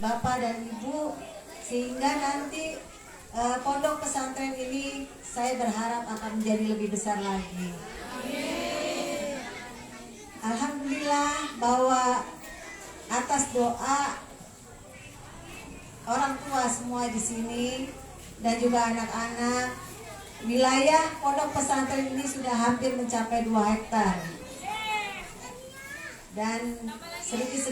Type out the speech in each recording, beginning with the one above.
Bapak dan Ibu, sehingga nanti pondok pesantren ini saya berharap akan menjadi lebih besar lagi. Alhamdulillah bahwa atas doa orang tua semua di sini dan juga anak-anak, wilayah pondok pesantren ini sudah hampir mencapai 2 hektar. Dan sedikit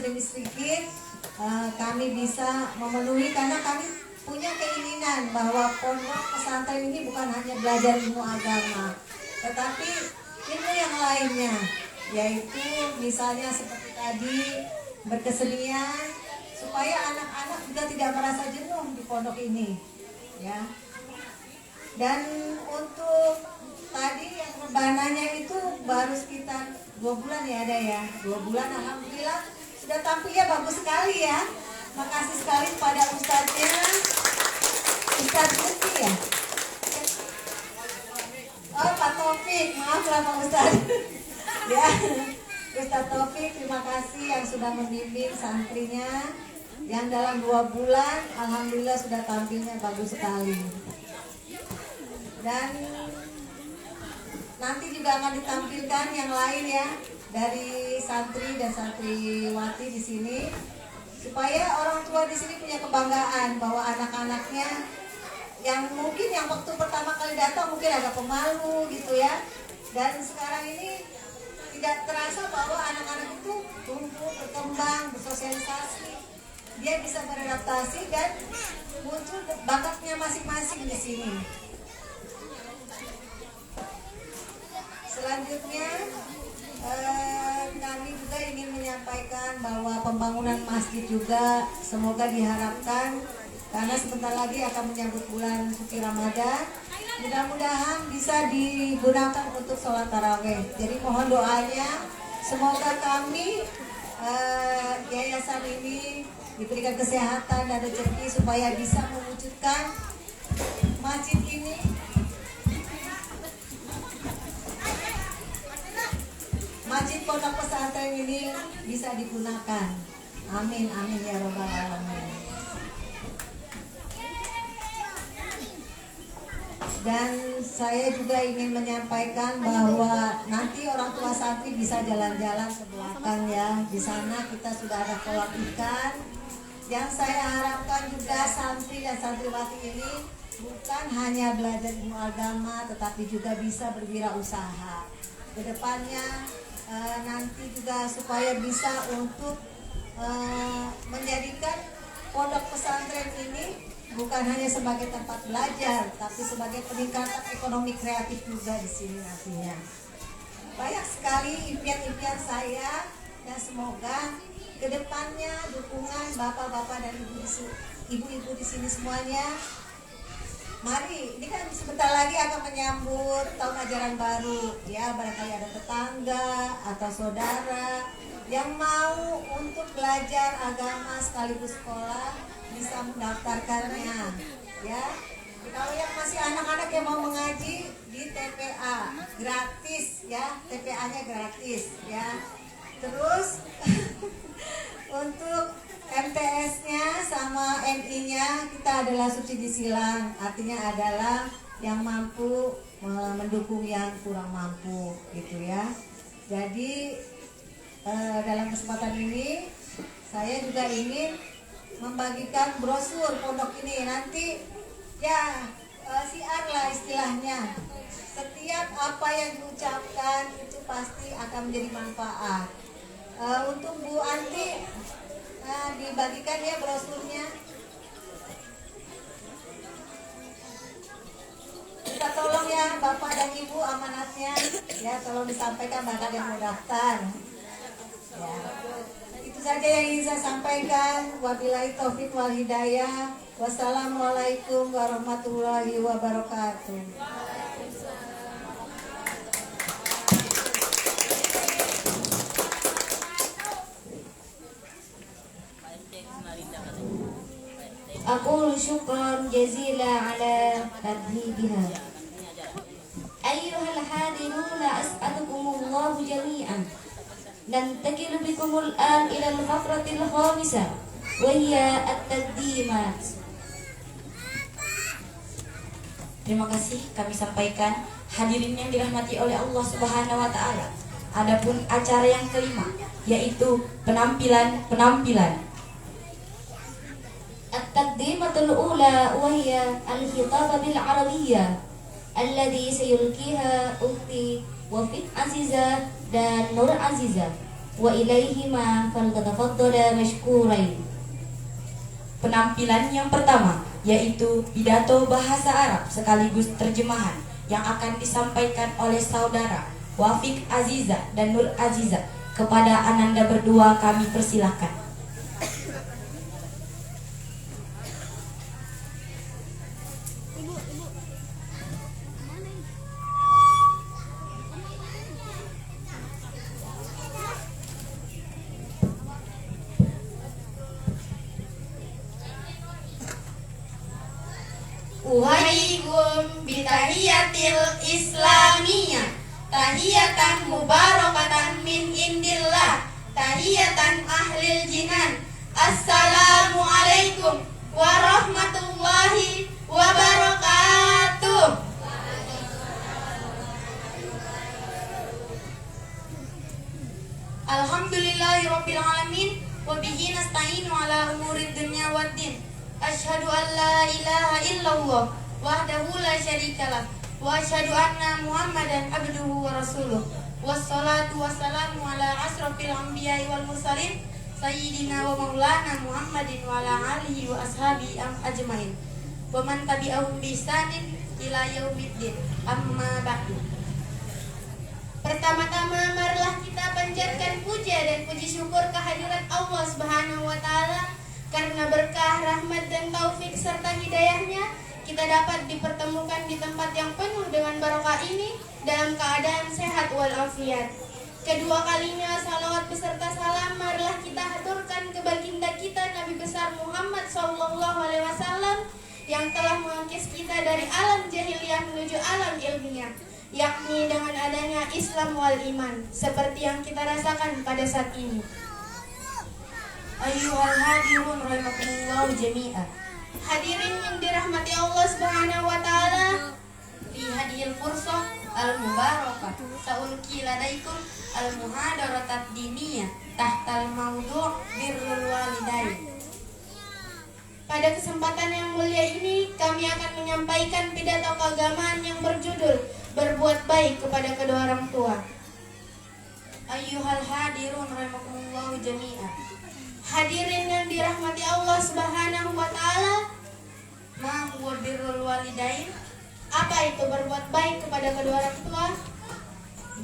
kami bisa memenuhi karena kami punya keinginan bahwa pondok pesantren ini bukan hanya belajar ilmu agama, tetapi ilmu yang lainnya, yaitu misalnya seperti tadi berkesenian, supaya anak-anak juga tidak merasa jenuh di pondok ini, ya. Dan untuk tadi yang rebananya itu baru sekitar 2 bulan ya, ada ya 2 bulan. Alhamdulillah sudah tampilnya bagus sekali ya. Makasih sekali pada ustadznya, Ustadz Lutfi ya. Oh, Pak Taufik, maaf lah Pak Ustadz. Ya, Ustadz Taufik, terima kasih yang sudah membimbing santrinya, yang dalam 2 bulan alhamdulillah sudah tampilnya bagus sekali. Dan nanti juga akan ditampilkan yang lain ya, dari santri dan santriwati di sini, supaya orang tua di sini punya kebanggaan bahwa anak-anaknya yang mungkin yang waktu pertama kali datang mungkin agak pemalu gitu ya, dan sekarang ini tidak terasa bahwa anak-anak itu tumbuh, berkembang, bersosialisasi, dia bisa beradaptasi dan muncul bakatnya masing-masing di sini. Selanjutnya kami juga ingin menyampaikan bahwa pembangunan masjid juga semoga diharapkan, karena sebentar lagi akan menyambut bulan suci Ramadan. Mudah-mudahan bisa digunakan untuk sholat taraweh. Jadi mohon doanya, semoga kami yayasan ini diberikan kesehatan dan rezeki supaya bisa mewujudkan masjid ini Masjid Pondok Pesantren ini bisa digunakan. Amin, amin ya robbal alamin. Dan saya juga ingin menyampaikan bahwa nanti orang tua santri bisa jalan-jalan ke belakang ya. Di sana kita sudah ada kolam ikan. Yang saya harapkan juga santri dan santriwati ini bukan hanya belajar ilmu agama, tetapi juga bisa berwirausaha. Kedepannya nanti juga supaya bisa untuk menjadikan pondok pesantren ini bukan hanya sebagai tempat belajar, tapi sebagai peningkatan ekonomi kreatif juga di sini nantinya. Banyak sekali impian-impian saya, dan semoga kedepannya dukungan bapak-bapak dan ibu-ibu di sini semuanya. Mari, ini kan sebentar lagi akan menyambut tahun ajaran baru ya, barangkali ada tetangga atau saudara yang mau untuk belajar agama sekaligus sekolah bisa mendaftarkannya ya. Kalau yang masih anak-anak yang mau mengaji di TPA gratis ya, TPA-nya gratis ya. Terus untuk MTS-nya sama MI-nya kita adalah subsidi silang, artinya adalah yang mampu mendukung yang kurang mampu gitu ya. Jadi dalam kesempatan ini saya juga ingin membagikan brosur pondok ini, nanti ya siar lah istilahnya. Setiap apa yang diucapkan itu pasti akan menjadi manfaat. Untuk Bu Anti dibagikan ya brosurnya. Kita tolong ya Bapak dan Ibu amanatnya ya, tolong disampaikan bakal yang mau daftar ya. Itu saja yang ingin saya sampaikan. Wabillahi taufik wal hidayah. Wassalamualaikum warahmatullahi wabarakatuh. أقول شكرا جزيلا على ترتيبها. أيها الحاضرون أسعدكم الله جميعا. ننتقل بكم الآن إلى الفقرة الخامسة وهي التقديمات. Terima kasih kami sampaikan hadirin yang dirahmati oleh Allah Subhanahu wa taala. Adapun acara yang kelima yaitu penampilan. التقديمة الأولى وهي الخطاب بالعربية الذي سيلقيها أختي وفيق عزيزة dan Nur Aziza wa ilaihima faltatafaddala mashkurain. Penampilan yang pertama yaitu pidato bahasa Arab sekaligus terjemahan yang akan disampaikan oleh saudara Wafiq Aziza dan Nur Aziza. Kepada Ananda berdua kami persilahkan. Uhayyikum bitahiyatil islamiyah, tahiyatan mubarakatan min indillah, tahiyatan ahlil jinan. Assalamualaikum warahmatullahi wabarakatuh. Alhamdulillahirabbil alamin wa bihi nasta'inu ala umurid dunya waddin. Asyhadu an la ilaha illallah wahdahu la syarikalah wa asyhadu anna Muhammadan abduhu wa rasuluh. Wassalatu wassalamu ala asrofil anbiya'i wal mursalin sayyidina wa maulana Muhammadin wa ala alihi wa ashabi ajmain wa man tabi'ahum bi ihsanin ila yaumiddin. Amma ba'du. Pertama-tama marilah kita panjatkan puja dan puji syukur kehadirat Allah Subhanahu wa taala. Karena berkah, rahmat, dan taufik serta hidayahnya, kita dapat dipertemukan di tempat yang penuh dengan barokah ini dalam keadaan sehat walafiat. Kedua kalinya salawat beserta salam marilah kita haturkan ke baginda kita Nabi besar Muhammad SAW yang telah mengangkis kita dari alam jahiliyah menuju alam ilmiah, yakni dengan adanya Islam wal iman, seperti yang kita rasakan pada saat ini. Ayyuhal hadirun rahimakumullah jami'an. Hadirin yang dirahmati Allah Subhanahu wa taala, fi hadhil fursah al-mubarakah saulqi ladaikum al-muhadaratat diniyah tahtal mawdu' birrul walidain. Pada kesempatan yang mulia ini kami akan menyampaikan pidato keagamaan yang berjudul berbuat baik kepada kedua orang tua. Ayyuhal hadirun rahimakumullah jami'an. Hadirin yang dirahmati Allah Subhanahu wa taala, Ma huwa birrul walidain? apa itu berbuat baik kepada kedua orang tua?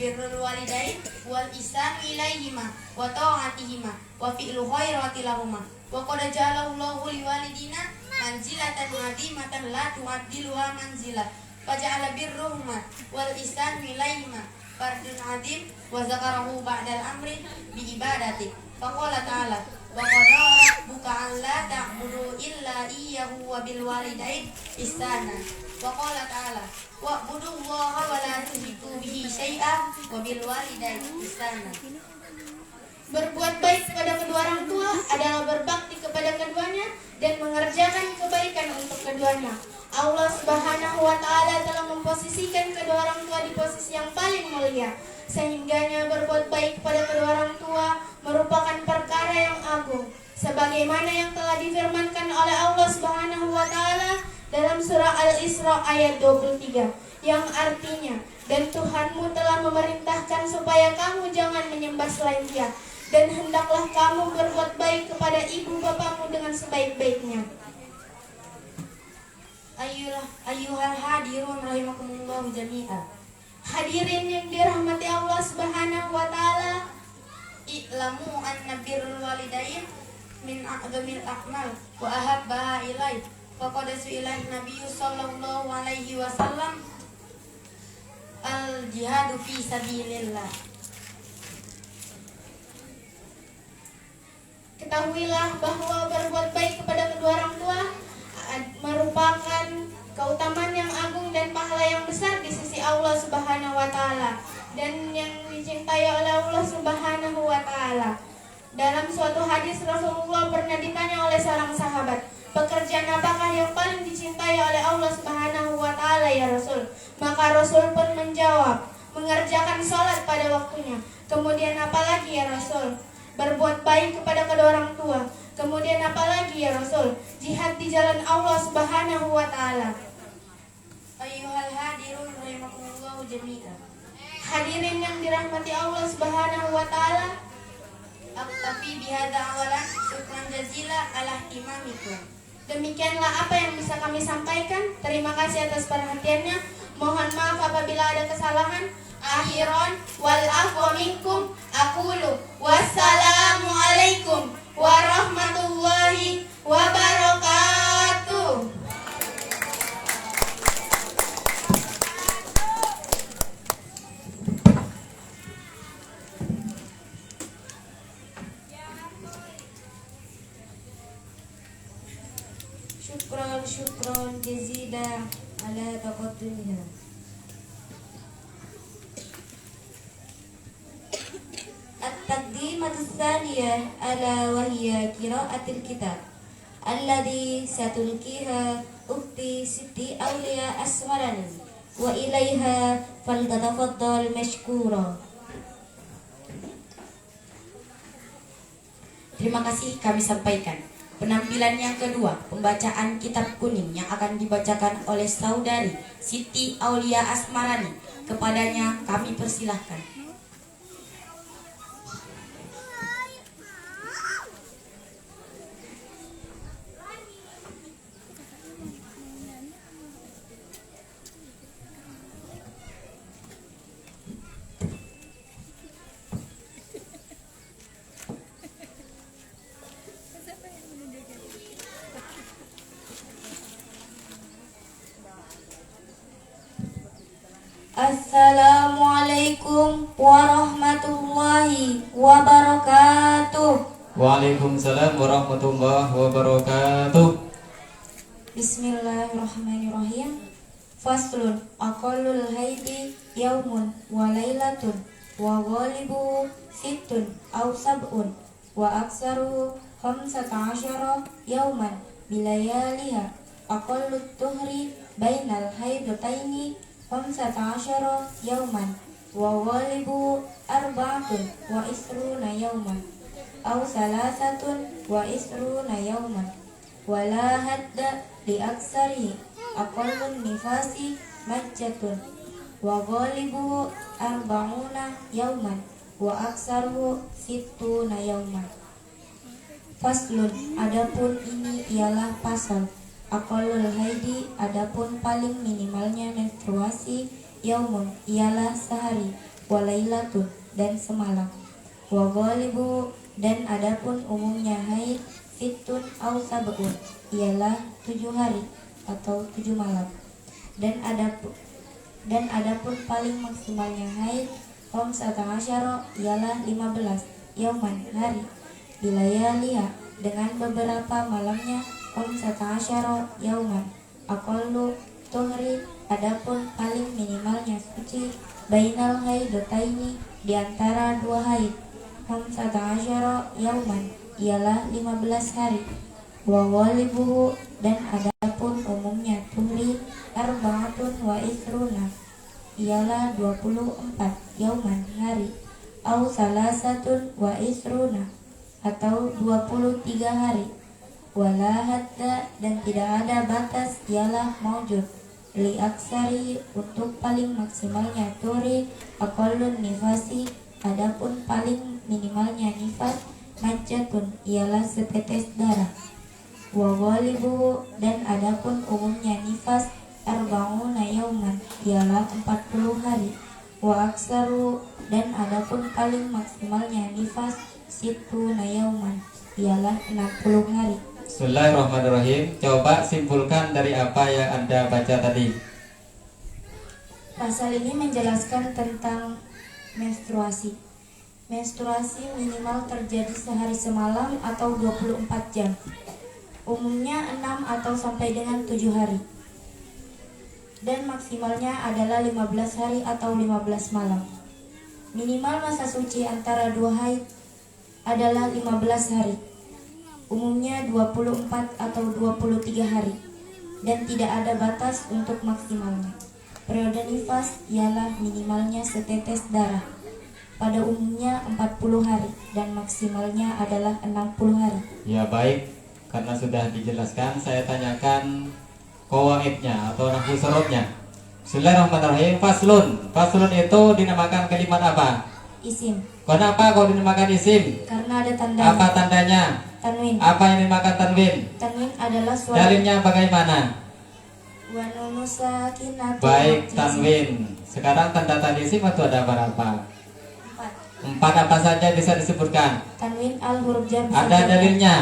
Birrul walidain wal ihsan ilaihima wa ta'atihima wa fi'lu khairati lahuma. Wa qad ja'alallahu liwalidina manzilatan 'azimatan la tu'addiluha manzilah. Faja'ala birruhuma wal ihsan ilaihima fardun 'azim wa zakarahu ba'dal amri bi ibadati. Faqala ta'ala wa qada rabbuka alla ta'budu illa iyyahu wa bil walidain ihsana. Wa qala ta'ala wa'budullaha wa la tusyriku bihi syai'an wa bil walidain ihsana. Berbuat baik kepada kedua orang tua adalah berbakti kepada keduanya dan mengerjakan kebaikan untuk keduanya. Allah Subhanahu wa taala telah memposisikan kedua orang tua di posisi yang paling mulia, sehingganya berbuat baik kepada kedua orang tua merupakan perkara yang agung, sebagaimana yang telah difirmankan oleh Allah Subhanahu wa taala dalam surah Al-Isra ayat 23, yang artinya, dan Tuhanmu telah memerintahkan supaya kamu jangan menyembah selain Dia, dan hendaklah kamu berbuat baik kepada ibu bapamu dengan sebaik-baiknya. Ayyuhal hadirun rahimakumullah jami'an. Hadirin yang dirahmati Allah Subhanahu wa taala, I'lamu anna birrul walidain min a'zamil a'mal wa ahabbaha ilaih. Faqad su'ila Nabi sallallahu alaihi wasallam al-jihadu fi sabilillah. ketahuilah bahwa berbuat baik kepada kedua orang tua merupakan keutamaan yang agung dan pahala yang besar di sisi Allah Subhanahu wa taala dan yang dicintai oleh Allah Subhanahu wa taala. Dalam suatu hadis Rasulullah pernah ditanya oleh sahabat, pekerjaan apakah yang paling dicintai oleh Allah Subhanahu wa Ta'ala ya Rasul? Maka Rasul pun menjawab, mengerjakan sholat pada waktunya. Kemudian apa lagi ya Rasul? Berbuat baik kepada kedua orang tua. Kemudian apa lagi ya Rasul? Jihad di jalan Allah Subhanahu wa Ta'ala. Ayyuhal hadirun rahimakumullahu jami'an. Hadirin yang dirahmati Allah Subhanahu wa Ta'ala, Aktafi bihadza awalan syukran jazila ala ihtimamikum. demikianlah apa yang bisa kami sampaikan. Terima kasih atas perhatiannya. Mohon maaf apabila ada kesalahan. Akhiran wal afwa minkum aqulu wassalamu alaikum warahmatullahi wabarakatuh. Syukran jazilan ala taqaddumha. التقديمة الثانية ألا وهي قراءة الكتاب الذي ستلقيها أختي ستي أولياء أسمرني وإليها فلتتفضل مشكورا. Terima kasih kami sampaikan. Penampilan yang kedua, pembacaan kitab kuning yang akan dibacakan oleh saudari Siti Aulia Asmarani. Kepadanya kami persilahkan. Assalamualaikum warahmatullahi wabarakatuh. Waalaikumsalam warahmatullahi wabarakatuh. Bismillahirrahmanirrahim. Faslun aqallul haidi yaumun wa lailatun wa ghalibu sittun aw sab'un wa aksaru khamsata asyara yauman bilayaliha aqallut tuhri bainal haidataini khamsata asyara yauman wa ghalibu arba'atun wa isruna yauman aw salasatun wa isruna yauman wala hadda li aksari aqallun nifasi majjatun wa ghalibu arba'una yauman wa aksaru sittuna yauman. Faslun, adapun ini ialah pasal. Aqallul haidi, adapun paling minimalnya menstruasi, yaumun ialah sehari, walailatun dan semalam, wa ghalibu dan adapun umumnya haid, sittun au sab'un ialah 7 hari atau 7 malam, dan adapun paling maksimalnya haid, khamsata asyara ialah 15 yauman hari, bilayaliha dengan beberapa malamnya, khamsata asyara yauman aqallu tuhri, adapun paling minimalnya suci, bainal haidataini di antara 2 haid, khamsata asyara yauman ialah 15 hari, wa ghalibuhu dan adapun umumnya tuhri, arba'atun wa isruna ialah 24 yauman hari, au salasatun wa isruna atau 23 hari, wala hadda dan tidak ada batas ialah maujud, li aksari untuk paling maksimalnya turi, aqallun nifasi adapun paling minimalnya nifas, majjatun ialah setetes darah, wa ghalibu dan adapun umumnya nifas, arba'una yauman ialah 40 hari, wa aksaru dan adapun paling maksimalnya nifas, sittuna yauman ialah 60 hari. Bismillahirrahmanirrahim. Coba simpulkan dari apa yang Anda baca tadi. Pasal ini menjelaskan tentang menstruasi. Menstruasi minimal terjadi sehari semalam atau 24 jam. Umumnya 6 atau sampai dengan 7 hari. Dan maksimalnya adalah 15 hari atau 15 malam. Minimal masa suci antara 2 haid adalah 15 hari. umumnya 24 atau 23 hari, dan tidak ada batas untuk maksimalnya. Periode nifas ialah minimalnya setetes darah, pada umumnya 40 hari dan maksimalnya adalah 60 hari. Ya baik, karena sudah dijelaskan, saya tanyakan qawaidnya atau nahwu sorobnya. Bismillahirrahmanirrahim. Faslun. Faslun itu dinamakan kalimat apa? Isim, Kenapa kau dinamakan isim? karena ada tanda Apa tandanya? tanwin. Apa yang dinamakan tanwin? Tanwin adalah suara Dalilnya bagaimana? wa nunu sakinatun. Baik, tanwin. Sekarang tanda-tanda isim itu ada berapa? 4. 4 apa saja bisa disebutkan? Tanwin al huruf jar bisa Ada jadi- dalilnya.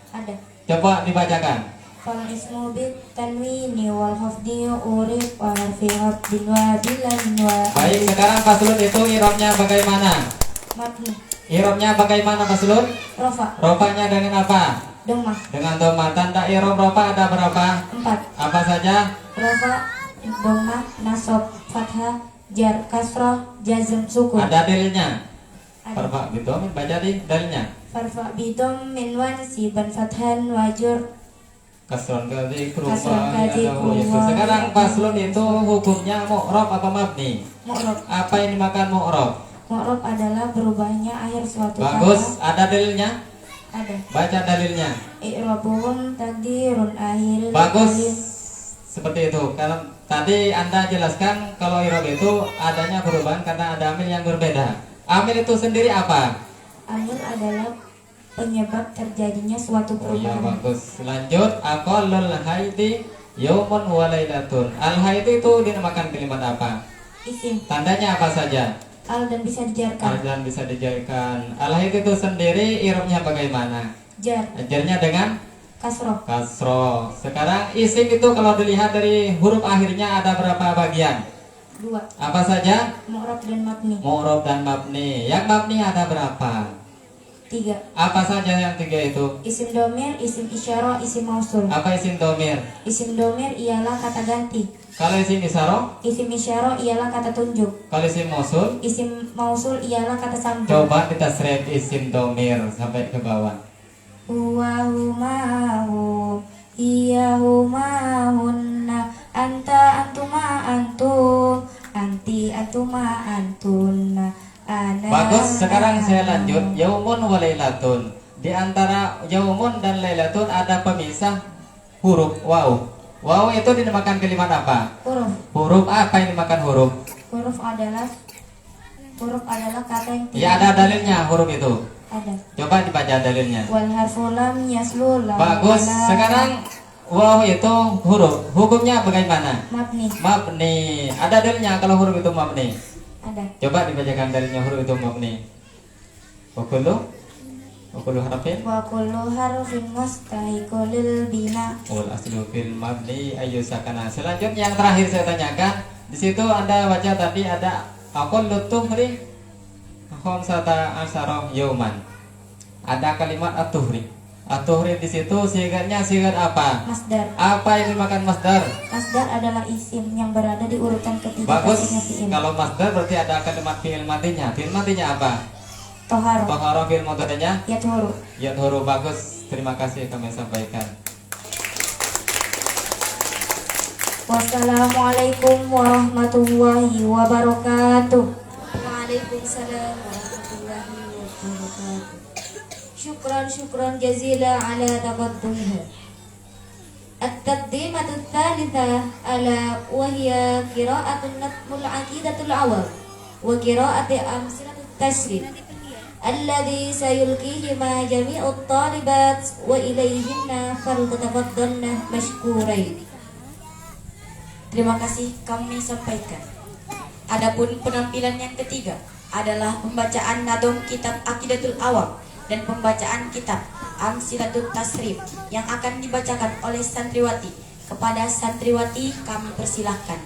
Ada. Coba dibacakan. Fal ismu bit tanwini wal hafdi urif wa harfi hafdin wa bilan wa Baik, sekarang faslun itu irobnya bagaimana? matni Irobnya bagaimana faslun? rofa Rofanya dengan apa? domah Dengan doma. Tanda irob rofa ada berapa? 4. Apa saja? Rofa domah nasab fathah jar kasrah jazm sukun. Ada dalilnya. Ada. Farfa gitu, baca di dalilnya. Farfa bidom min wan siban fathan wajur. Kasron kali Kasron kali kuruma. Sekarang faslun itu hukumnya mu'rob apa mabni? Mu'rob. Apa yang dimakan mu'rob? Mu'rob adalah berubahnya akhir suatu Bagus, ada dalilnya? kata. Ada. Baca dalilnya. I'rabuhum takdirun akhir Bagus. Seperti itu. Kalau tadi Anda jelaskan kalau irob itu adanya perubahan karena ada amil yang berbeda. Amil itu sendiri apa? Amil adalah penyebab terjadinya suatu Oh iya, perubahan. bagus. Lanjut, aqallul haidi yaumun wa lailatun. Al haid itu dinamakan kalimat apa? Isim Tandanya apa saja? al dan bisa dijarkan. Dan bisa dijadikan. Al haid itu sendiri irobnya bagaimana? Jar Ajarnya dengan kasroh kasro. Sekarang isim itu kalau dilihat dari huruf akhirnya ada berapa bagian? 2. Apa saja? Mu'rab dan mabni Mu'rob dan mabni. Yang mabni ada berapa? 3. Apa saja yang 3 itu? Isim domir, isim isyarah, isim mausul. Apa isim domir? Isim domir ialah kata ganti. Kalau isim isyaroh? Isim isyarah ialah kata tunjuk. Kalau isim mausul? Isim mausul ialah kata sambung. Coba kita seret isim domir sampai ke bawah. Huwa humahu iya humahunna anta antuma antum anti antuma antunna ana. Bagus, sekarang saya lanjut. Yaumun wa lailatun. Di antara yaumun dan lailatun ada pemisah huruf waw. Waw itu dinamakan kalimat apa? Huruf. Huruf apa yang dimakan huruf? Huruf adalah kata yang Ya ada dalilnya huruf itu. ada. Coba dibaca dalilnya. Wal harfu lam yaslu lam Bagus. wala Sekarang waw itu huruf. Hukumnya bagaimana? mabni Mabni. Ada dalilnya kalau huruf itu mabni. ada. Coba dibacakan dalilnya huruf itu mabni. Wakulu harfin. Wa kullu harfin mustahiqul lil bina. Wal aslu fil mabni ayu sakana. Selanjutnya yang terakhir saya tanyakan. Di situ Anda baca tadi ada aqallu tuhri khamsata asyara yauman. Ada kalimat at-tuhri. At-tuhri di situ siganya sigat apa? Masdar. Apa yang dimakan masdar? Masdar adalah isim yang berada di urutan ketiga Bagus. pastinya fi'il. Kalau masdar berarti ada kalimat fi'il matinya. Fi'il matinya apa? Toharo. Tohara fi'il mudhari'nya Yathuru. yadhuru. Bagus. Terima kasih kami sampaikan. Wassalamualaikum warahmatullahi wabarakatuh. Waalaikumsalam warahmatullahi wabarakatuh. Syukran jazila ala taqaddumha. At-taqdimatu tsalitsa ala wa hiya qira'atun natmul aqidatul awam wa qira'ati amsilatut tashrif alladhi sayulqihi ma jami'ut talibat wa ilayhinna falyatafaddalna mashkurain. Terima kasih kami sampaikan. Adapun penampilan yang ketiga adalah pembacaan nadom kitab Aqidatul Awam dan pembacaan kitab Amsilatut Tasrif yang akan dibacakan oleh santriwati. Kepada santriwati kami persilahkan.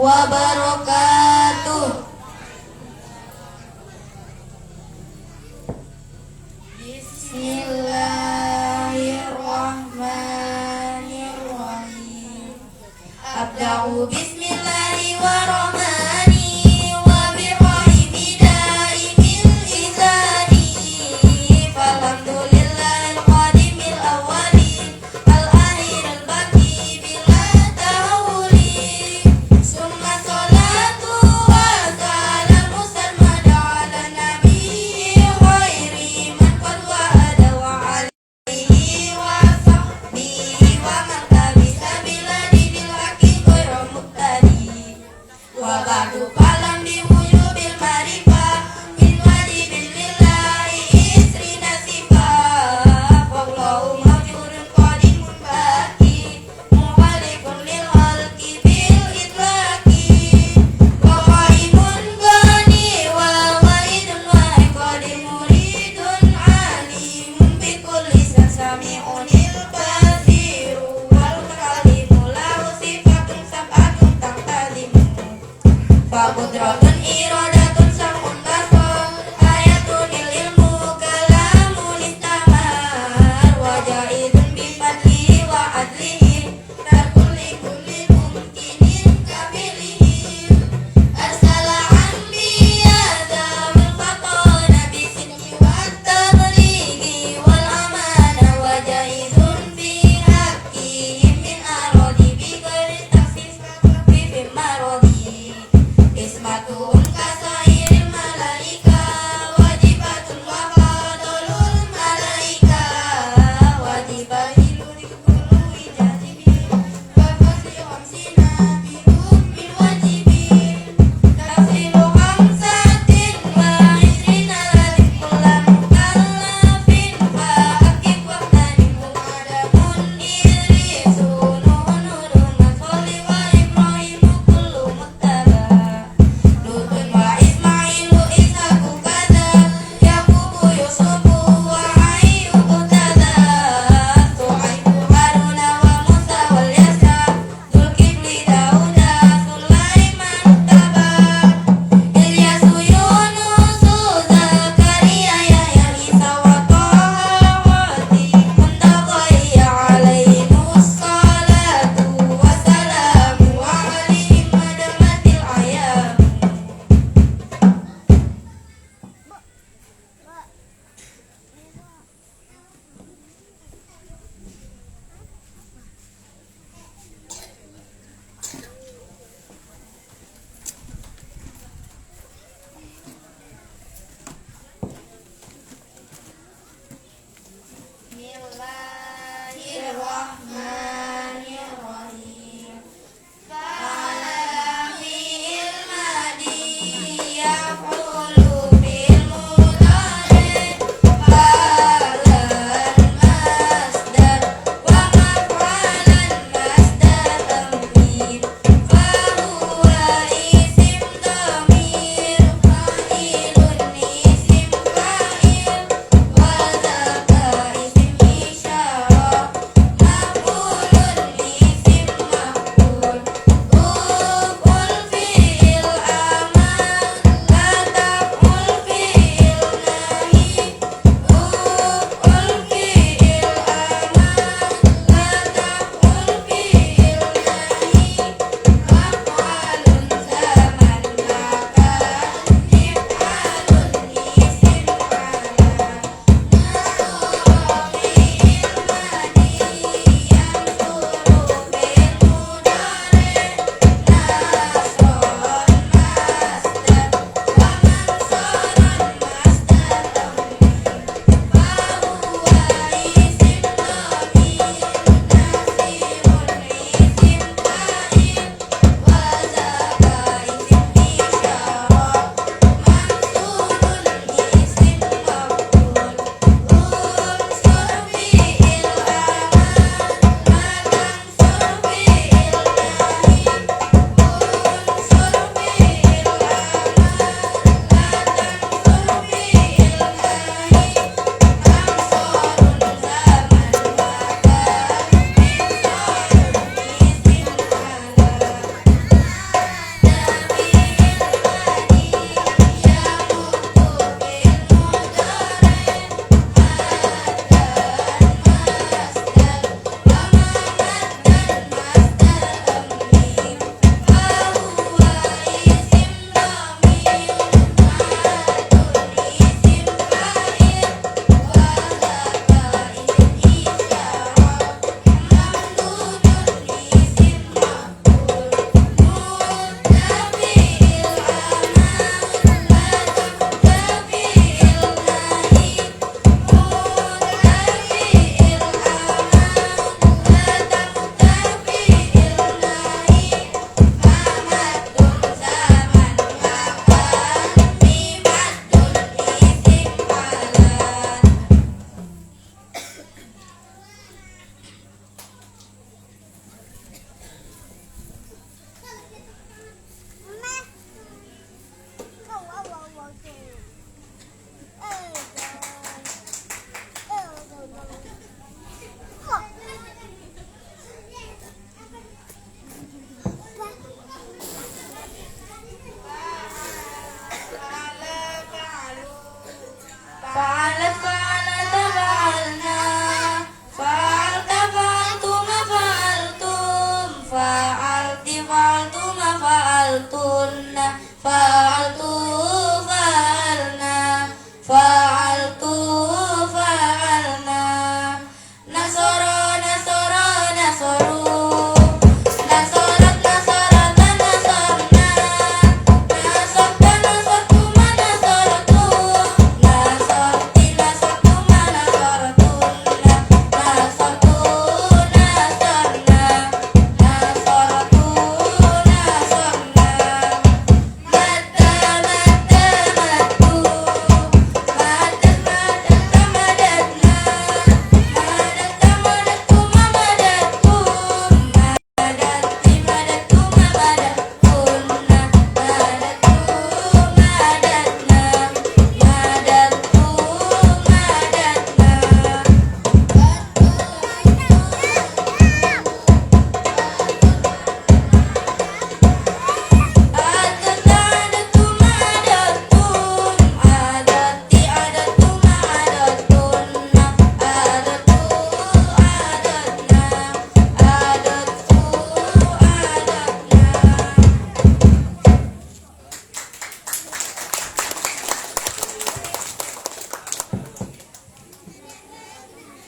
wabarakatuh. Bismillahirrahmanirrahim. Abda'u bismillahirrahmanirrahim wa birrahimi daimil izani. Falhamdulillahil qadimil awwali al-akhiril baqi bila tahuli. Summa salatu wa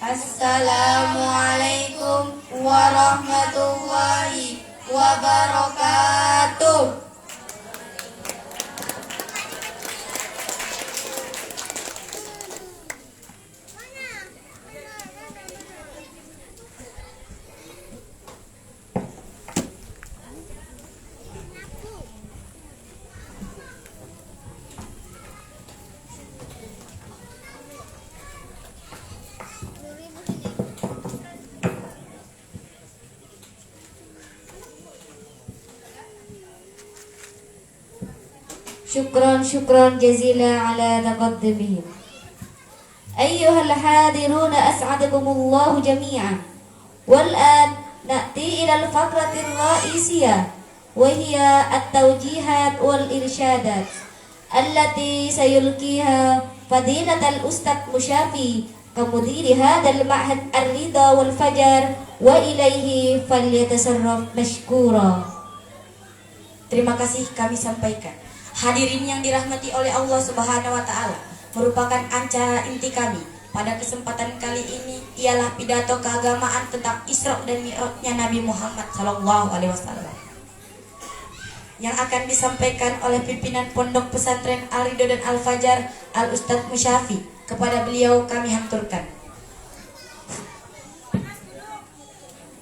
Assalamualaikum warahmatullahi wabarakatuh. شكرا جزيلا على تقدمهم. أيها الحاضرون أسعدكم الله جميعا. والآن نأتي إلى الفقرة الرئيسية وهي التوجيهات والإرشادات التي سيلقيها فضيلة الأستاذ مشافي كمدير هذا المعهد الرضا والفجر وإليه فليتصرف مشكورا. Terima kasih kami sampaikan. Hadirin yang dirahmati oleh Allah Subhanahu wa taala, merupakan acara inti kami pada kesempatan kali ini ialah pidato keagamaan tentang Isra dan Mi'rajnya Nabi Muhammad sallallahu alaihi wasallam yang akan disampaikan oleh pimpinan Pondok Pesantren Al-Ridho dan Al-Fajar Al-Ustadz Musyafi. Kepada beliau kami haturkan.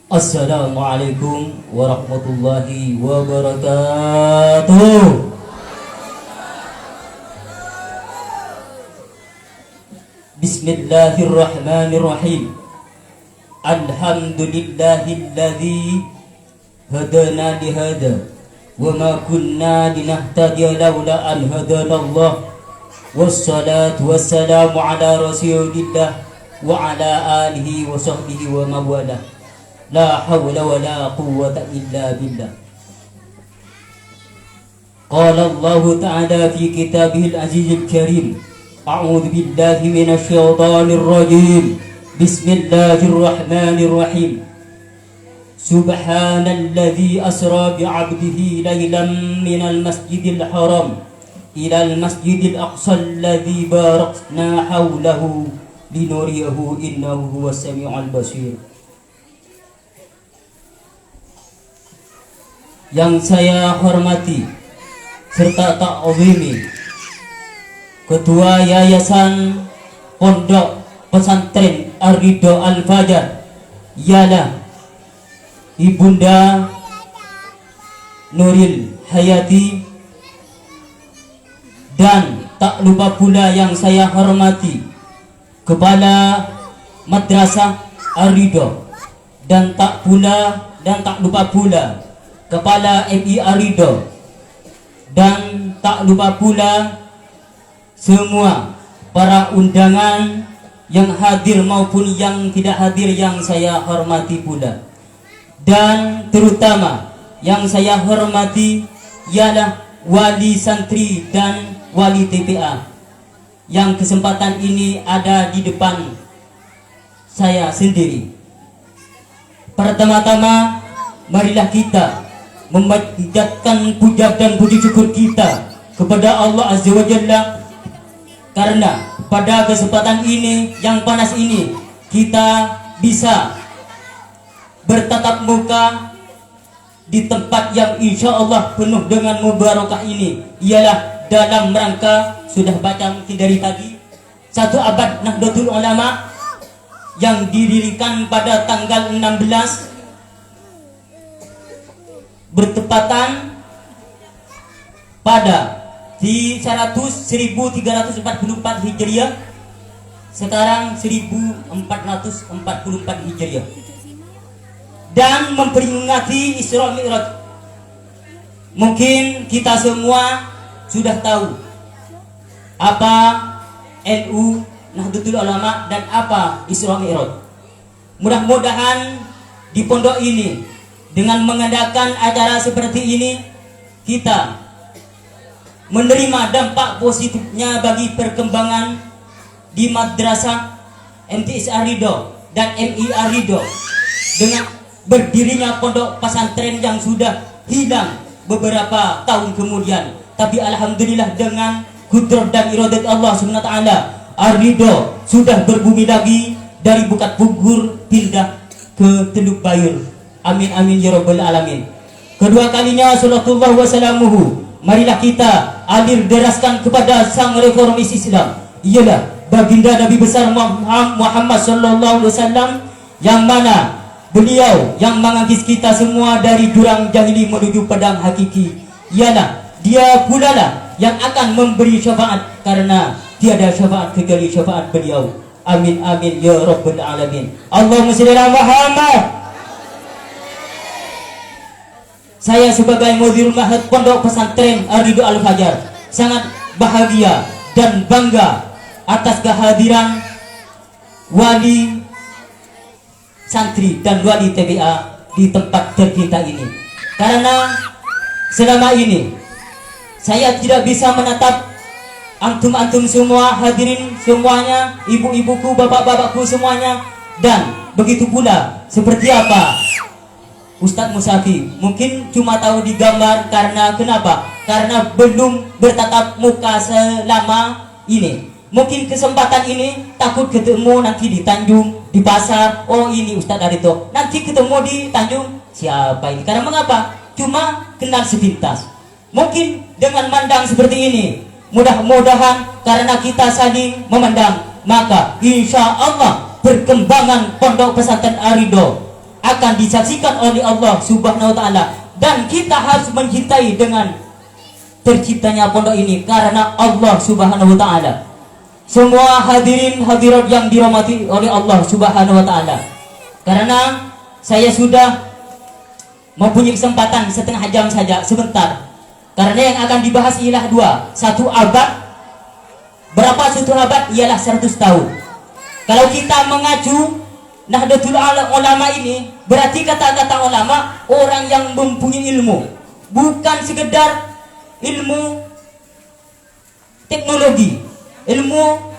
Assalamualaikum warahmatullahi wabarakatuh. Bismillahirrahmanirrahim. Alhamdulillahilladzi hadana lihada wa ma kunna linahtadiya laula an hadanallah. Wassalatu wassalamu ala rasulillah wa ala alihi wa sahbihi wa mawalah. La hawla wa la quwwata illa billah. Qala Allah ta'ala fi kitabihil azizil karim. A'udzu billahi minasy syaithanir rajim. Bismillahir rahmanir rahim. Subhanalladzi asra bi 'abdihi lailan minal masjidil haram ilal masjidil aqsa alladzi barakna hawlahu linuriyahu innahu huwas samiul basir. Yang saya hormati serta ta'zimi Ketua Yayasan Pondok Pesantren Ar-Ridho Al-Fajar ialah Ibunda Nuril Hayati, dan tak lupa pula yang saya hormati Kepala Madrasah Ar-Ridho, dan tak lupa pula Kepala MI Ar-Ridho, dan tak lupa pula semua para undangan yang hadir maupun yang tidak hadir yang saya hormati pula. Dan terutama yang saya hormati ialah wali santri dan wali TPA yang kesempatan ini ada di depan saya sendiri. Pertama-tama marilah kita memanjatkan puja dan puji syukur kita kepada Allah Azza wa Jalla, karena pada kesempatan ini yang panas ini kita bisa bertatap muka di tempat yang insya Allah penuh dengan mubarakah ini, ialah dalam rangka sudah baca mungkin dari tadi 1 abad Nahdlatul Ulama yang didirikan pada tanggal 16 bertepatan pada di 1344 Hijriah, sekarang 1444 Hijriah, dan memperingati Isra Mi'raj. Mungkin kita semua sudah tahu apa NU Nahdlatul Ulama dan apa Isra Mi'raj. Mudah-mudahan di pondok ini dengan mengadakan acara seperti ini kita menerima dampak positifnya bagi perkembangan di Madrasah MTS Ar-Ridho dan MI Ar-Ridho dengan berdirinya pondok pesantren yang sudah hilang beberapa tahun kemudian. Tapi alhamdulillah dengan kudrat dan iradat Allah Subhanahu wa taala, Ar-Ridho sudah berbumi lagi dari Bukat Pugur pindah ke Teluk Bayur. Amin amin ya rabbal alamin. Kedua kalinya sallallahu wasallamuhu, marilah kita alir deraskan kepada sang reformis Islam, ialah baginda Nabi besar Muhammad sallallahu alaihi wasallam, yang mana beliau yang mengangkis kita semua dari jurang jahili menuju padang hakiki. Ialah dia pula lah yang akan memberi syafaat, karena tiada syafaat kecuali syafaat beliau. Amin amin ya rabbal alamin. Allahumma shalli ala Muhammad. Saya sebagai mudirul ma'had Pondok Pesantren Ar-Ridho Al-Fajar sangat bahagia dan bangga atas kehadiran wali santri dan wali TBA di tempat tercinta ini. Karena selama ini saya tidak bisa menatap antum-antum semua, hadirin semuanya, ibu-ibuku, bapak-bapakku semuanya, dan begitu pula seperti apa Ustadz Musafi mungkin cuma tahu di gambar. Karena kenapa? Karena belum bertatap muka selama ini. Mungkin kesempatan ini takut ketemu nanti di Tanjung, di pasar. Oh ini Ustadz Arito, nanti ketemu di Tanjung, siapa ini? Karena mengapa? Cuma kenal sepintas. Mungkin dengan mandang seperti ini, mudah-mudahan karena kita saling memandang, maka insya Allah perkembangan Pondok Pesantren Ar-Ridho akan disaksikan oleh Allah Subhanahu wa Ta'ala, dan kita harus mencintai dengan terciptanya pondok ini karena Allah Subhanahu wa Ta'ala. Semua hadirin hadirat yang dirahmati oleh Allah Subhanahu wa Ta'ala, karena saya sudah mempunyai kesempatan setengah jam saja sebentar, karena yang akan dibahas ialah dua. Satu abad, berapa satu abad? Ialah 100 tahun. Kalau kita mengacu Nahdlatul Ulama ini, berarti kata-kata ulama orang yang mempunyai ilmu, bukan sekedar ilmu teknologi, ilmu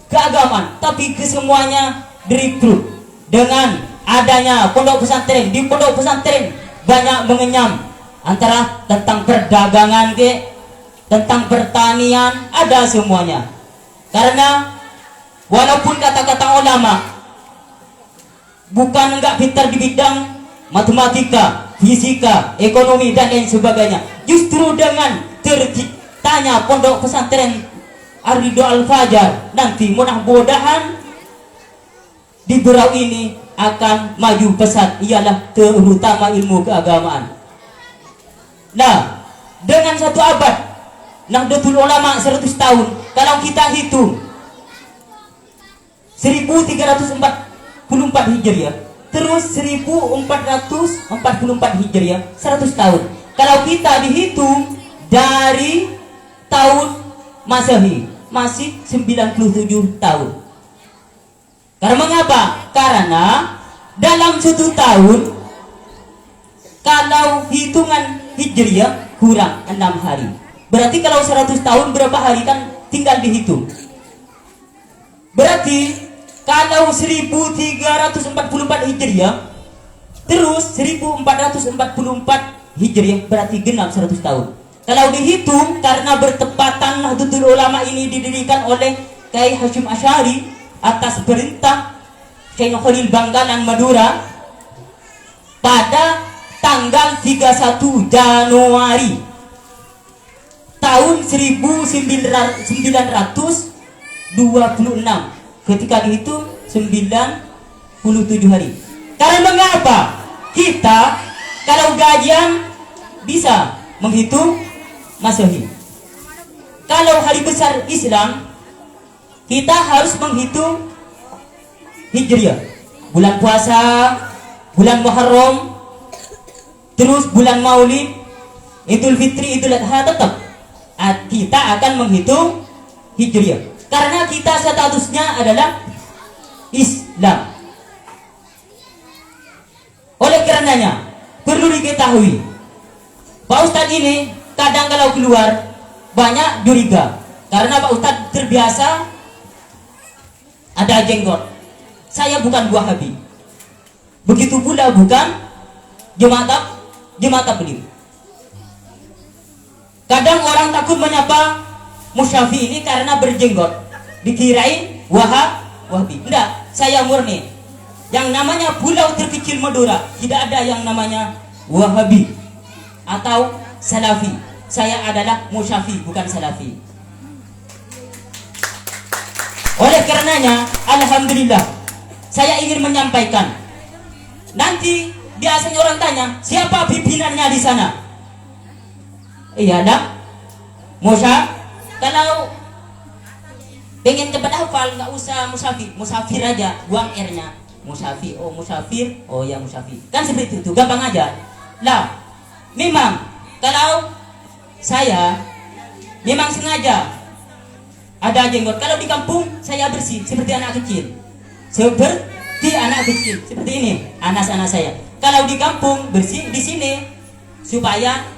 keagamaan, tapi kesemuanya direkrut. Dengan adanya pondok pesantren, di pondok pesantren banyak mengenyam antara tentang perdagangan tentang pertanian, ada semuanya. Karena walaupun kata-kata ulama bukan enggak pintar di bidang matematika, fisika, ekonomi dan lain sebagainya, justru dengan terciptanya Pondok Pesantren Ar-Ridho Al-Fajar, nanti mudah-mudahan di Berau ini akan maju pesat, ialah terutama ilmu keagamaan. Nah, dengan satu abad Nahdlatul Ulama 100 tahun, kalau kita hitung 1344 Hijriah, terus 1444 Hijriah, 100 tahun. Kalau kita dihitung dari tahun Masehi, masih 97 tahun. Karena mengapa? Karena dalam satu tahun, kalau hitungan Hijriah kurang 6 hari. Berarti kalau 100 tahun berapa hari, kan tinggal dihitung. Berarti kalau 1344 Hijriah terus 1444 Hijriah, berarti genap 100 tahun. Kalau dihitung, karena bertepatan Nahdlatul Ulama ini didirikan oleh Kiai Hasyim Asy'ari atas perintah Kiai Khalil Bangkalan Madura pada tanggal 31 Januari tahun 1926. Ketika dihitung 97 hari. Karena mengapa? Kita kalau gajian bisa menghitung Masehi. Kalau hari besar Islam, kita harus menghitung Hijriah. Bulan puasa, bulan Muharram, terus bulan Maulid, Idul Fitri, Idul Adha, tetap kita akan menghitung Hijriah. Karena kita statusnya adalah Islam. Oleh karenanya perlu diketahui, Pak Ustadz ini kadang kalau keluar banyak curiga, karena Pak Ustadz terbiasa ada jenggot. Saya bukan Wahabi, begitu pula bukan jemaat tabligh. Kadang orang takut menyapa Musyafi ini karena berjenggot, dikirain Wahabi. Enggak, saya murni. Yang namanya pulau terkecil Madura tidak ada yang namanya Wahabi atau Salafi. Saya adalah Musyafi, bukan Salafi. Oleh karenanya, alhamdulillah, saya ingin menyampaikan. Nanti biasanya orang tanya, siapa pimpinannya di sana? Iya, dah. Musa, kalau pengen cepat hafal nggak usah musafir aja, buang r-nya. Musafir, oh musafir, oh ya musafir. Kan seperti itu, gampang aja. Lah, memang kalau saya memang sengaja ada jenggot. Kalau di kampung saya bersih seperti anak kecil. Seperti anak kecil, seperti ini anak-anak saya. Kalau di kampung bersih di sini supaya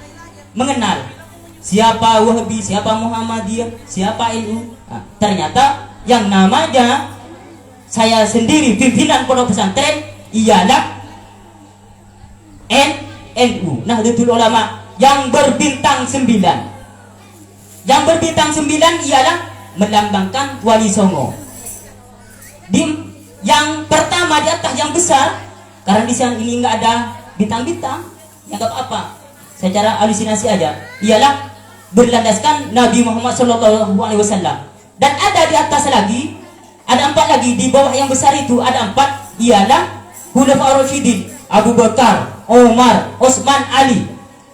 mengenal siapa Wahabi, siapa Muhammadiyah, siapa NU. Nah, ternyata yang namanya saya sendiri pimpinan pondok pesantren ialah NU, Nahdlatul Ulama yang berbintang 9. Yang berbintang 9 ialah melambangkan Wali Songo. Yang pertama di atas yang besar, karena di sana ini nggak ada bintang-bintang, yang nggak apa-apa, secara halusinasi aja, ialah berlandaskan Nabi Muhammad SAW. Dan ada di atas lagi, ada 4 lagi di bawah yang besar itu ada 4, ialah Khulafaur Rasyidin, Abu Bakar, Umar, Utsman, Ali.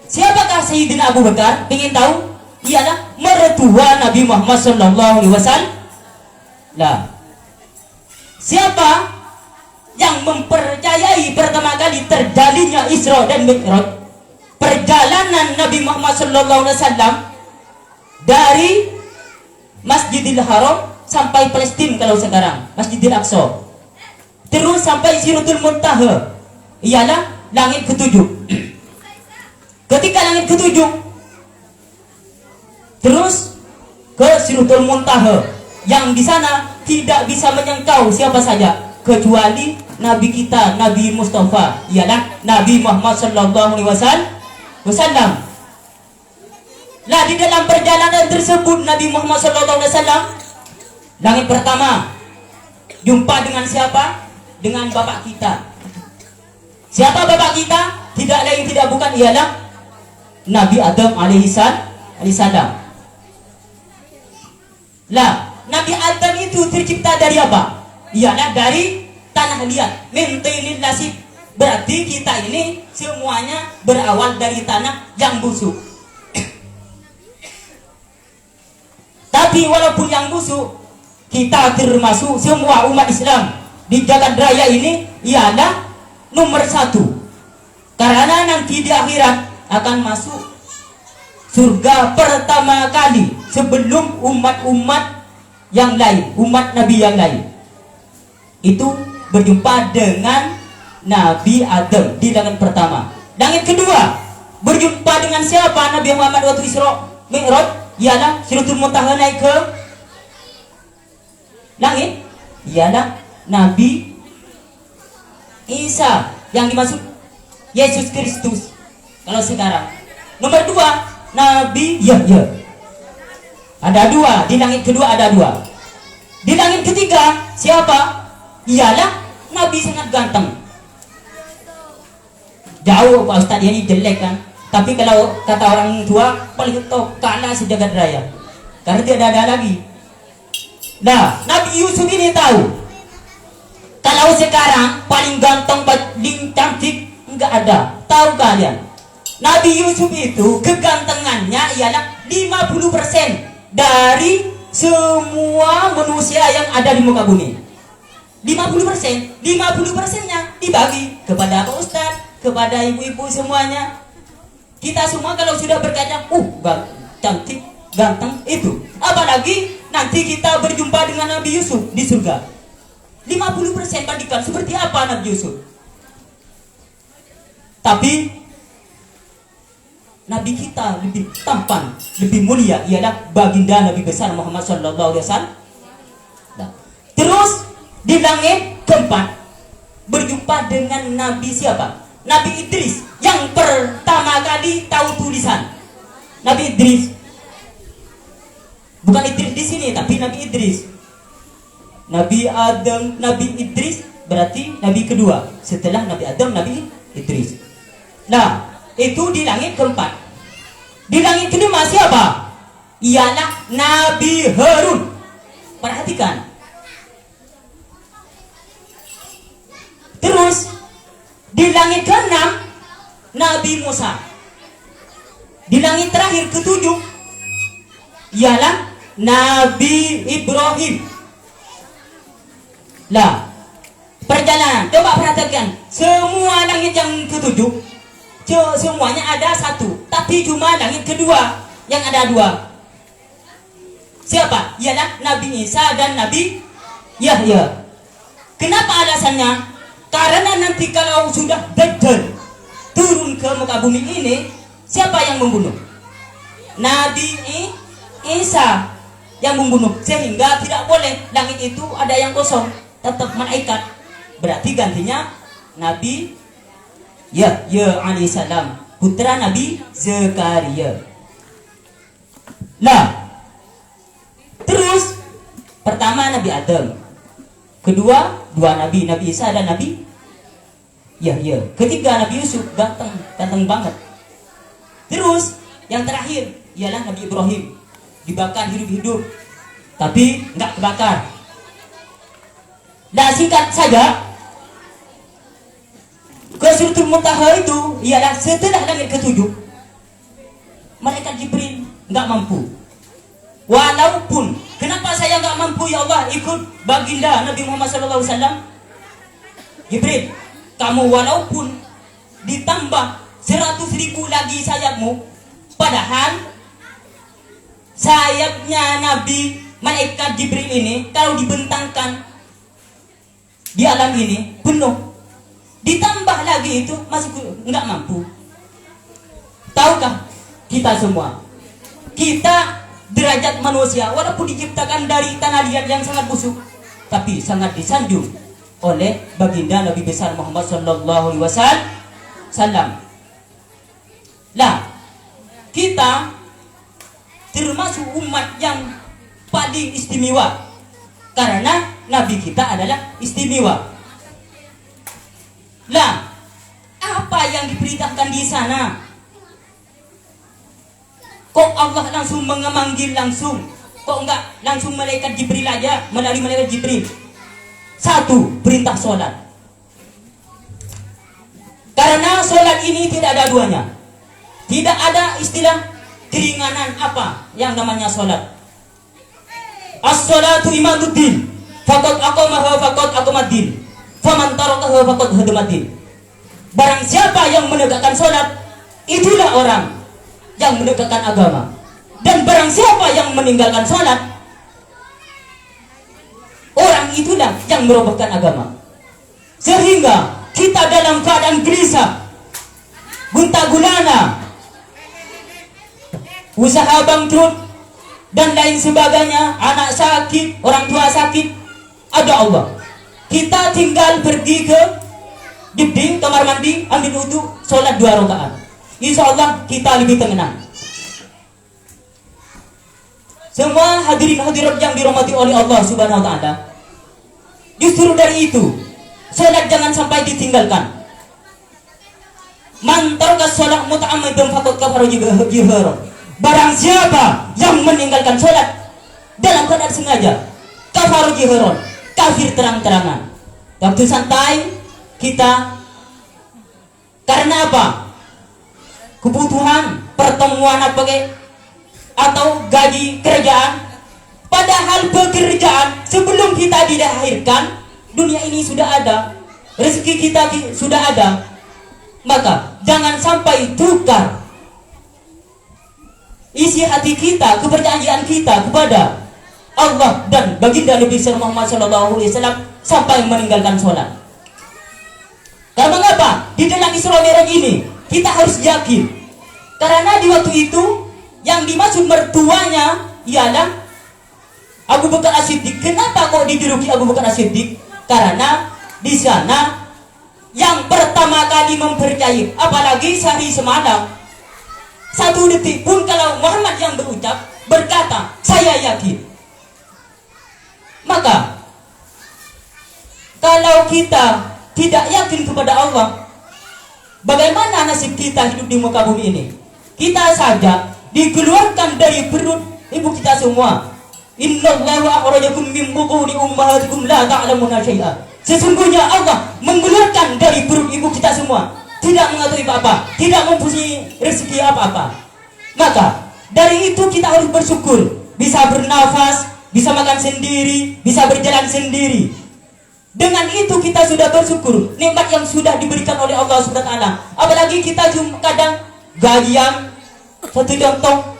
Siapakah Sayyidina Abu Bakar? Pengen tahu? Ialah mertua Nabi Muhammad SAW. Lah, siapa yang mempercayai pertama kali terjalinnya Isra dan Mi'raj, perjalanan Nabi Muhammad SAW dari Masjidil Haram sampai Palestina kalau sekarang Masjidil Aqsa, terus sampai Sidratul Muntaha, ialah langit ke-7. Ketika langit ke-7 terus ke Sidratul Muntaha, yang di sana tidak bisa menjangkau siapa saja kecuali Nabi kita, Nabi Mustafa, ialah Nabi Muhammad SAW. Lah, di dalam perjalanan tersebut Nabi Muhammad SAW, langit pertama jumpa dengan siapa? Dengan bapak kita. Siapa bapak kita? Tidak lain tidak bukan ialah Nabi Adam alaihissalam. Lah, Nabi Adam itu tercipta dari apa? Ialah dari tanah liat, min tinil lasib. Berarti kita ini semuanya berawal dari tanah yang busuk. Tapi walaupun yang busuk, kita termasuk semua umat Islam di jagat raya ini ialah nomor 1. Karena nanti di akhirat akan masuk surga pertama kali sebelum umat-umat yang lain, umat Nabi yang lain. Itu berjumpa dengan Nabi Adam di langit pertama. Langit kedua berjumpa dengan siapa? Nabi Muhammad waktu Isra Mi'raj, ialah Sidratul Muntaha naik ke langit, ialah Nabi Isa yang dimaksud Yesus Kristus kalau sekarang. Nomor 2 Nabi Yahya. Ada 2 di langit kedua, ada 2. Di langit ketiga siapa? Ialah Nabi sangat ganteng. Jauh Pak Ustadz, ini jelek kan? Tapi kalau kata orang tua, paling top kalah sejagat raya, karena tidak ada lagi. Nah, Nabi Yusuf ini tahu kalau sekarang paling ganteng, paling cantik enggak ada. Tahu kalian? Nabi Yusuf itu kegantengannya ialah 50% dari semua manusia yang ada di muka bumi. 50%, 50%-nya dibagi kepada Pak Ustadz, kepada ibu-ibu semuanya. Kita semua kalau sudah berkata, cantik, ganteng itu. Apalagi nanti kita berjumpa dengan Nabi Yusuf di surga. 50% bandingkan seperti apa Nabi Yusuf. Tapi Nabi kita lebih tampan, lebih mulia, ialah baginda Nabi besar Muhammad SAW. Nah, terus di langit keempat berjumpa dengan Nabi siapa? Nabi Idris yang pertama kali tahu tulisan. Nabi Idris, bukan Idris di sini, tapi Nabi Idris. Nabi Adam, Nabi Idris, berarti Nabi kedua setelah Nabi Adam, Nabi Idris. Nah, itu di langit keempat. Di langit kelima siapa? Ialah Nabi Harun. Perhatikan. Terus di langit keenam Nabi Musa. Di langit terakhir ketujuh ialah Nabi Ibrahim. Lah, perjalanan, coba perhatikan. Semua langit yang ketujuh, semuanya ada satu, tapi cuma langit kedua yang ada dua. Siapa? Ialah Nabi Isa dan Nabi Yahya. Kenapa alasannya? Karena nanti kalau sudah Dajjal turun ke muka bumi ini, siapa yang membunuh? Nabi Isa yang membunuh. Sehingga tidak boleh langit itu ada yang kosong, tetap malaikat. Berarti gantinya Nabi Yahya alaihissalam, putra Nabi Zakaria. Nah, terus pertama Nabi Adam, kedua dua Nabi, Nabi Isa dan Nabi Yahya. Ketiga Nabi Yusuf, ganteng banget. Terus yang terakhir ialah Nabi Ibrahim, dibakar hidup-hidup, tapi nggak kebakar. Nah, singkat saja, ke Sidratul Muntaha itu ialah setelah langit ketujuh. Malaikat Jibril nggak mampu. Walaupun, kenapa saya nggak mampu ya Allah ikut baginda Nabi Muhammad SAW? Jibril, kamu walaupun ditambah 100.000 lagi sayapmu, padahal sayapnya Nabi malaikat Jibril ini kalau dibentangkan di alam ini penuh, ditambah lagi itu masih nggak mampu. Tahukah kita semua, kita derajat manusia walaupun diciptakan dari tanah liat yang sangat busuk, tapi sangat disanjung oleh baginda Nabi besar Muhammad sallallahu alaihi wasallam. Lah, kita termasuk umat yang paling istimewa karena Nabi kita adalah istimewa. Lah, apa yang diperintahkan di sana? Kok Allah langsung memanggil langsung? Kok enggak langsung malaikat Jibril aja, melalui malaikat Jibril? Satu, perintah sholat. Karena sholat ini tidak ada duanya. Tidak ada istilah keringanan apa yang namanya sholat. As-sholatu imaduddin, faqad aqamaha faqad aqamaddin, faman tarakaha faqad hadamaddin. Barang siapa yang menegakkan sholat, itulah orang yang menegakkan agama. Dan barang siapa yang meninggalkan sholat, orang itulah yang merobohkan agama. Sehingga kita dalam keadaan gelisah, gunta gulana, usaha bangkrut dan lain sebagainya, anak sakit, orang tua sakit, ada Allah. Kita tinggal pergi ke dinding kamar mandi, ambil wudu, sholat 2 rakaat. Insya Allah kita lebih tenang. Semua hadirin hadirat yang dirahmati oleh Allah Subhanahu wa taala, justru dari itu sholat jangan sampai ditinggalkan. Man taraka sholat muta'ammidan faqad kafara jihran. Barang siapa yang meninggalkan sholat dalam keadaan sengaja, kafara jihran, kafir terang-terangan. Waktu santai kita karena apa? Kebutuhan pertemuan apa ke? Atau gaji kerjaan. Padahal pekerjaan sebelum kita dilahirkan, dunia ini sudah ada, rezeki kita sudah ada. Maka jangan sampai tukar isi hati kita, kepercayaan kita kepada Allah dan baginda Nabi Muhammad SAW sampai meninggalkan sholat. Karena mengapa? Di dalam Isra Mi'raj ini kita harus yakin, karena di waktu itu yang dimaksud mertuanya ialah Abu Bakar As-Siddiq. Kenapa kok dijuluki Abu Bakar As-Siddiq? Karena di sana yang pertama kali mempercayai, apalagi sehari semalam, 1 detik pun kalau Muhammad yang berucap berkata saya yakin, maka Kalau kita tidak yakin kepada Allah, bagaimana nasib kita hidup di muka bumi ini? Kita saja dikeluarkan dari perut ibu kita semua. Innallaha akhrajakum min butuni ummahatikum la ta'lamuna syai'a. Sesungguhnya Allah mengeluarkan dari perut ibu kita semua, tidak mengetahui apa-apa, tidak mempunyai rezeki apa-apa. Maka dari itu kita harus bersyukur, bisa bernafas, bisa makan sendiri, bisa berjalan sendiri. Dengan itu kita sudah bersyukur nikmat yang sudah diberikan oleh Allah Subhanahu wa taala. Apalagi kita cuma kadang gajian, satu contoh,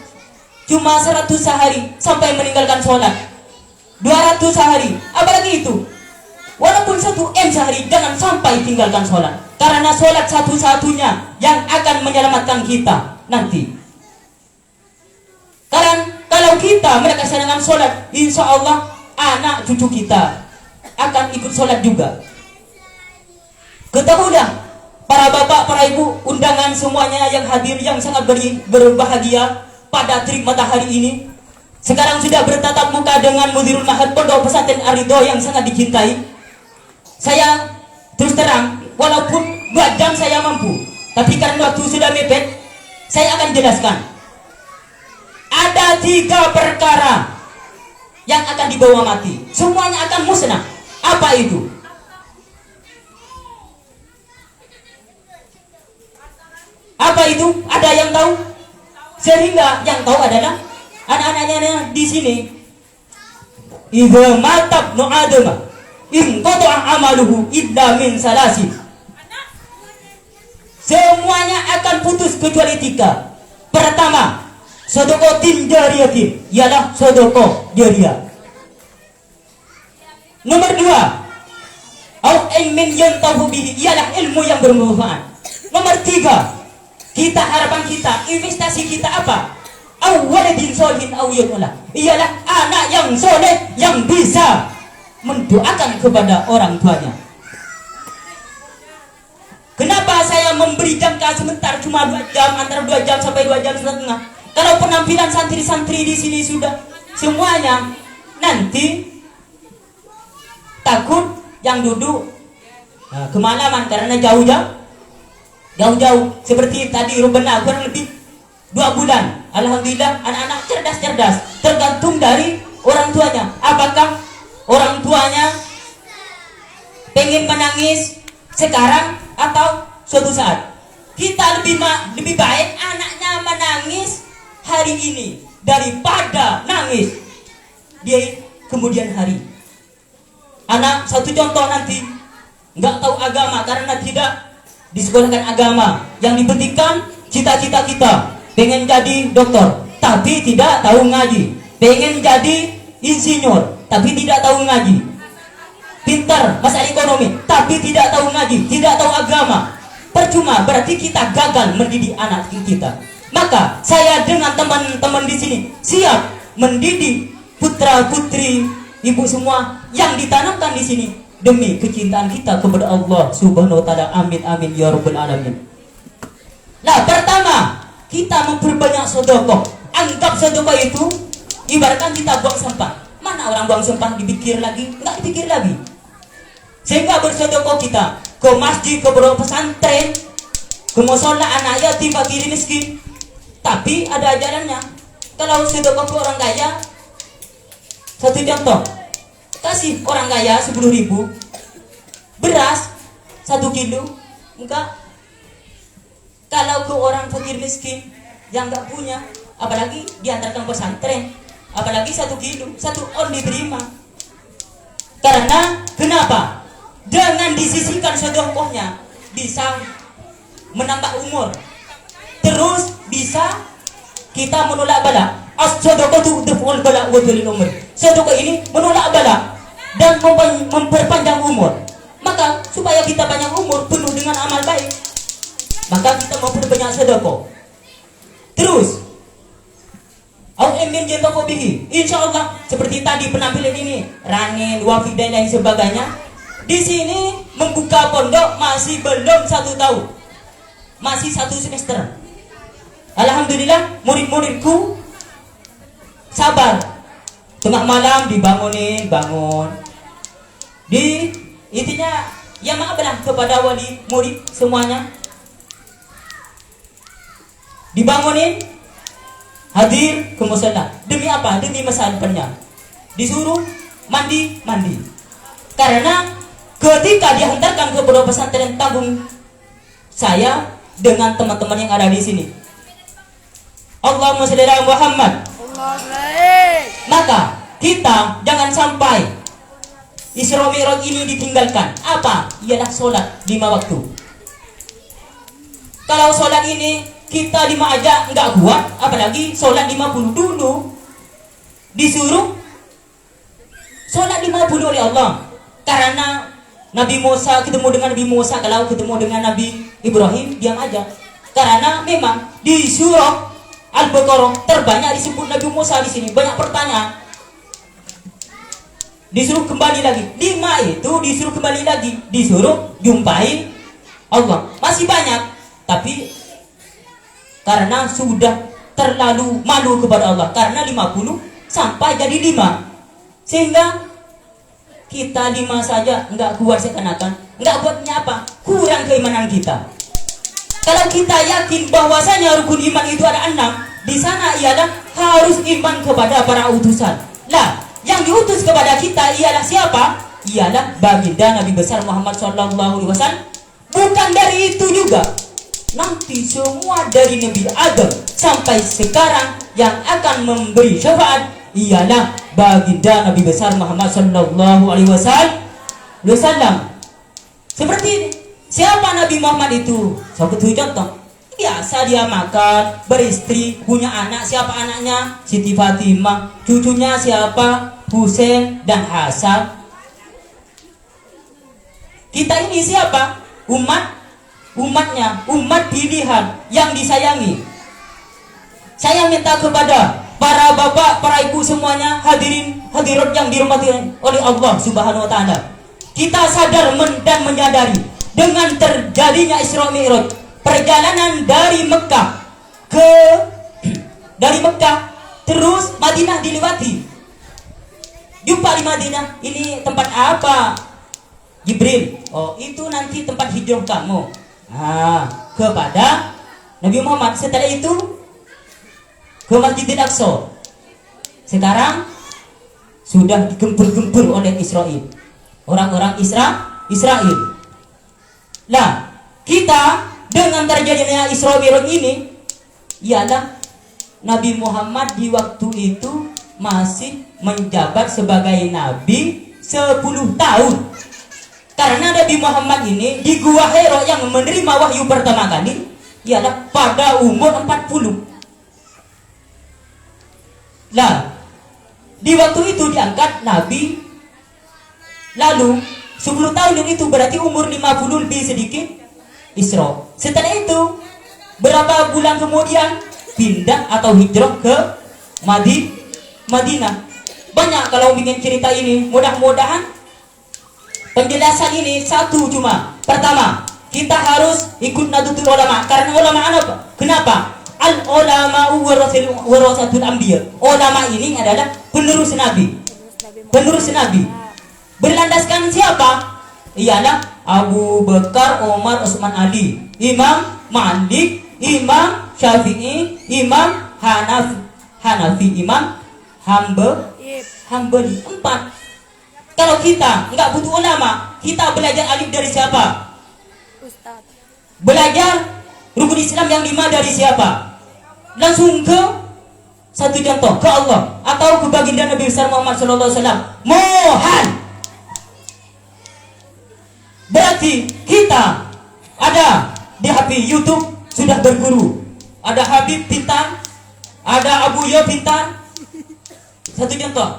cuma 100 sehari sampai meninggalkan sholat, 200 sehari, apalagi itu. Walaupun 1 M sehari, jangan sampai tinggalkan sholat, karena sholat satu-satunya yang akan menyelamatkan kita nanti. Karena kalau kita melaksanakan sholat, insya Allah anak cucu kita akan ikut sholat juga. Ketahuilah para bapak, para ibu, undangan semuanya yang hadir, yang sangat berbahagia pada terik matahari ini. Sekarang sudah bertatap muka dengan Mudirul Mahad Pondok Pesantren Ar-Ridho yang sangat dicintai. Saya terus terang, walaupun 2 jam saya mampu, tapi karena waktu sudah mepet, saya akan jelaskan. Ada 3 perkara yang akan dibawa mati, semuanya akan musnah. Apa itu? Apa itu? Ada yang tahu? Sehingga yang tahu adalah anak-anaknya di sini. Idza matab nu adama in qata'a amaluhu illa min salasi. Semuanya akan putus kecuali 3. Pertama, sedekah jariyatin, ialah sedekah jariah. Nomor 2, au ilmin yantahu bihi, ialah ilmu yang bermanfaat. Nomor 3, kita harapan kita, investasi kita apa? Au waladin sholihin au yad'ula, ialah anak yang soleh yang bisa mendoakan kepada orang tuanya. Kenapa saya memberi jangka sebentar, cuma 2 jam, antara 2 jam sampai 2 jam setengah? Kalau penampilan santri-santri di sini sudah semuanya, nanti takut yang duduk kemalaman karena jauh-jauh. Seperti tadi Rubena kurang lebih 2 bulan. Alhamdulillah anak-anak cerdas-cerdas, tergantung dari orang tuanya. Apakah orang tuanya pengen menangis sekarang atau suatu saat? Kita lebih baik anaknya menangis hari ini daripada nangis di kemudian hari. Anak satu contoh nanti nggak tahu agama karena tidak disekolahkan agama, yang dipentingkan cita-cita kita pengen jadi dokter tapi tidak tahu ngaji, pengen jadi insinyur tapi tidak tahu ngaji, pintar masalah ekonomi tapi tidak tahu ngaji, tidak tahu agama, percuma, berarti kita gagal mendidik anak kita. Maka saya dengan teman-teman di sini siap mendidik putra putri ibu semua yang ditanamkan di sini demi kecintaan kita kepada Allah Subhanahu wa taala. Amin amin ya rabbal alamin. Nah, pertama, kita memperbanyak sedekah. Anggap sedekah itu ibaratkan kita buang sampah. Mana orang buang sampah dipikir lagi? Enggak dipikir lagi. Sehingga bersedekah kita ke masjid, ke pondok pesantren, ke mushola anak yatim, fakir miskin. Tapi ada ajarannya. Kalau sedekah ke orang kaya, satu contoh, kasih orang kaya 10.000, beras 1 kilo, enggak. Kalau ke orang fakir miskin yang enggak punya, apalagi diantarkan pesantren, apalagi 1 kilo, 1 on diterima. Karena kenapa? Dengan disisihkan sedekahnya bisa menambah umur, terus bisa kita menolak bala. As-sadaqatu tudfa'ul bala wa tulil umur. Sedekah ini menolak bala dan memperpanjang umur. Maka supaya kita banyak umur penuh dengan amal baik, maka kita memperbanyak sedekah. Terus al-ilmin yantafu bihi, insyaallah seperti tadi penampilan ini, Ranin, Wafid dan lain sebagainya. Di sini membuka pondok masih belum 1 tahun, masih 1 semester. Alhamdulillah murid-muridku sabar, tengah malam bangun, Intinya ya maaflah kepada wali murid semuanya. Dibangunin, hadir ke musala. Demi apa? Demi masa depannya. Disuruh mandi. Karena ketika dihantarkan ke pondok pesantren Tabung, saya dengan teman-teman yang ada di sini, Allahumma sholli ala Muhammad. Maka kita jangan sampai Isra Mi'raj ini ditinggalkan. Apa? Ialah sholat 5 waktu. Kalau sholat ini kita 5 aja nggak kuat, apalagi sholat 50 dulu. Disuruh sholat 50 oleh Allah. Karena Nabi Musa ketemu dengan Nabi Musa, kalau ketemu dengan Nabi Ibrahim diam aja. Karena memang di surah Al-Baqarah terbanyak disebut Nabi Musa di sini, banyak pertanyaan. Disuruh kembali lagi. 5 itu disuruh kembali lagi, disuruh jumpai Allah. Masih banyak, tapi karena sudah terlalu malu kepada Allah, karena 50 sampai jadi 5, sehingga kita 5 saja nggak kuat seakan-akan. Nggak kuatnya apa? Kurang keimanan kita. Kalau kita yakin bahwasanya rukun iman itu ada 6, di sana ialah harus iman kepada para utusan. Lah, yang diutus kepada kita ialah siapa? Ialah baginda Nabi besar Muhammad SAW. Bukan dari itu juga. Nanti semua dari Nabi Adam sampai sekarang yang akan memberi syafaat ialah baginda Nabi besar Muhammad SAW. Seperti ini. Siapa Nabi Muhammad itu? Satu contoh. Biasa dia makan, beristri, punya anak. Siapa anaknya? Siti Fatimah. Cucunya siapa? Husain dan Hasan. Kita ini siapa? Umatnya, umat pilihan yang disayangi. Saya minta kepada para bapak, para ibu semuanya, hadirat yang dirahmati oleh Allah Subhanahu wa taala. Kita sadar dan menyadari dengan terjadinya Isra Mi'raj, perjalanan dari Mekah terus Madinah dilewati. Jumpa di Madinah, ini tempat apa? Jibril. Oh, itu nanti tempat hijrah kamu. Kepada Nabi Muhammad. Setelah itu ke Masjidil Aqsa. Sekarang sudah digempur-gempur oleh Israel. Orang-orang Israel. Nah, kita dengan terjadinya Isra Mi'raj ini ialah Nabi Muhammad di waktu itu masih menjabat sebagai nabi 10 tahun. Karena Nabi Muhammad ini di Gua Hira yang menerima wahyu pertama kali ialah pada umur 40. Nah, di waktu itu diangkat nabi. Lalu 10 tahun yang itu berarti umur 50 lebih sedikit Isra. Setelah itu berapa bulan kemudian pindah atau hijrah ke Madinah. Banyak kalau bikin cerita ini. Mudah-mudahan penjelasan ini satu cuma. Pertama, kita harus ikut Nahdlatul Ulama. Karena ulama apa? Kenapa? Al ulama warasatul anbiya. Ulama ini adalah penerus nabi. Berlandaskan siapa? Ialah Abu Bakar, Umar, Utsman, Ali, Imam Malik, Imam Syafi'i, Imam Hanafi, Imam Hambali. 4. Kalau kita nggak butuh ulama, kita belajar alif dari siapa? Ustaz. Belajar rukun Islam yang 5 dari siapa? Langsung ke satu contoh, ke Allah atau ke baginda Nabi besar Muhammad SAW. Mohon. Berarti kita ada di HP YouTube sudah berguru. Ada Habib pintar, ada Abu Yo pintar. Satu contoh,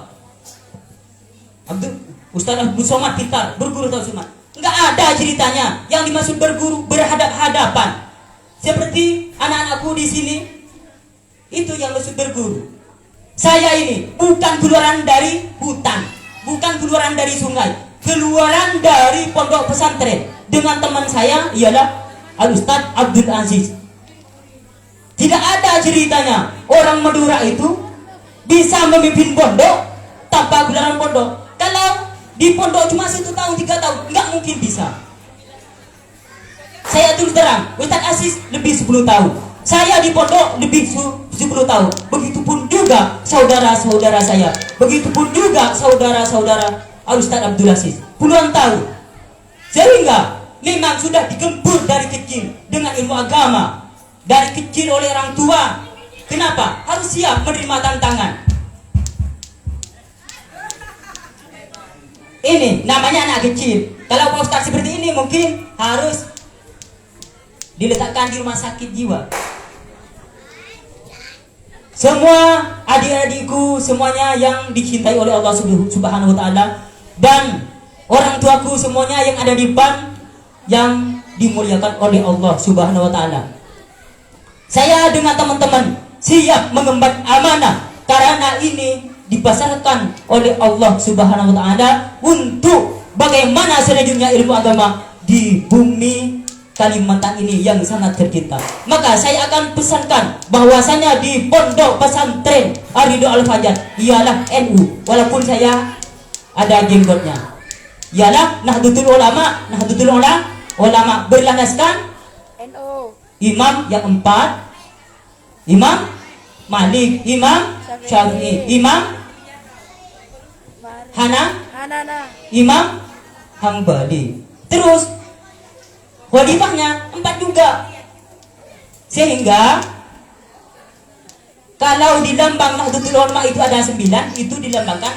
Ustaz Abdul Somad pintar, berguru atau Somad. Enggak ada ceritanya yang dimaksud berguru berhadap-hadapan. Seperti anak-anakku di sini, itu yang maksud berguru. Saya ini bukan keluaran dari hutan, bukan keluaran dari sungai, keluaran dari pondok pesantren. Dengan teman saya ialah Al-Ustaz Abdul Aziz. Tidak ada ceritanya orang Madura itu bisa memimpin pondok tanpa gelaran pondok. Kalau Di pondok cuma 1 tahun 3 tahun, nggak mungkin bisa. Saya terus terang, Ustaz Aziz lebih 10 tahun. Saya di pondok lebih 10 tahun. Begitupun juga saudara-saudara saya. Begitupun juga saudara-saudara Ustaz Abdul Aziz. Puluhan tahun. Sehingga memang sudah digempur dari kecil dengan ilmu agama. Dari kecil oleh orang tua. Kenapa? Harus siap menerima tantangan. Ini namanya anak kecil. Kalau Pak Ustaz seperti ini mungkin harus diletakkan di rumah sakit jiwa. Semua adik-adikku semuanya yang dicintai oleh Allah Subhanahu wa taala dan orang tuaku semuanya yang ada di PAN yang dimuliakan oleh Allah Subhanahu wa taala. Saya dengan teman-teman siap mengemban amanah karena ini dipasarkan oleh Allah Subhanahu wa taala untuk bagaimana selanjutnya ilmu agama di bumi Kalimantan ini yang sangat tercinta. Maka saya akan pesankan bahwasanya di pondok pesantren Ar-Ridho Al-Fajar ialah NU, walaupun saya ada jenggotnya. Ialah Nahdlatul Ulama berlandaskan imam yang 4, Imam Malik, Imam Syafi'i, Imam Imam Hambali. Terus khalifahnya 4 juga. Sehingga kalau di lambang Nahdlatul Ulama itu ada 9, itu dilambangkan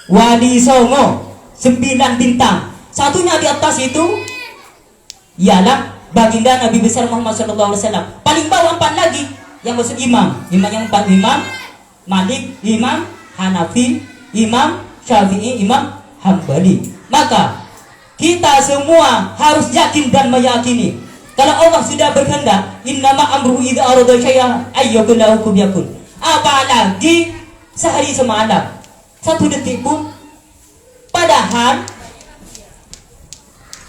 Wali Songo 9 bintang. Satunya di atas itu ialah baginda Nabi besar Muhammad SAW. Paling bawah 4 lagi yang maksud imam. Imam yang 4, Imam Malik, Imam Hanafi, Imam Syafi'i, Imam Hambali. Maka kita semua harus yakin dan meyakini kalau Allah sudah berkehendak, innama amruhu idza arada syai'an ayyakun lahu kun yakun. Apalagi sehari semalam 1 detik pun. Padahal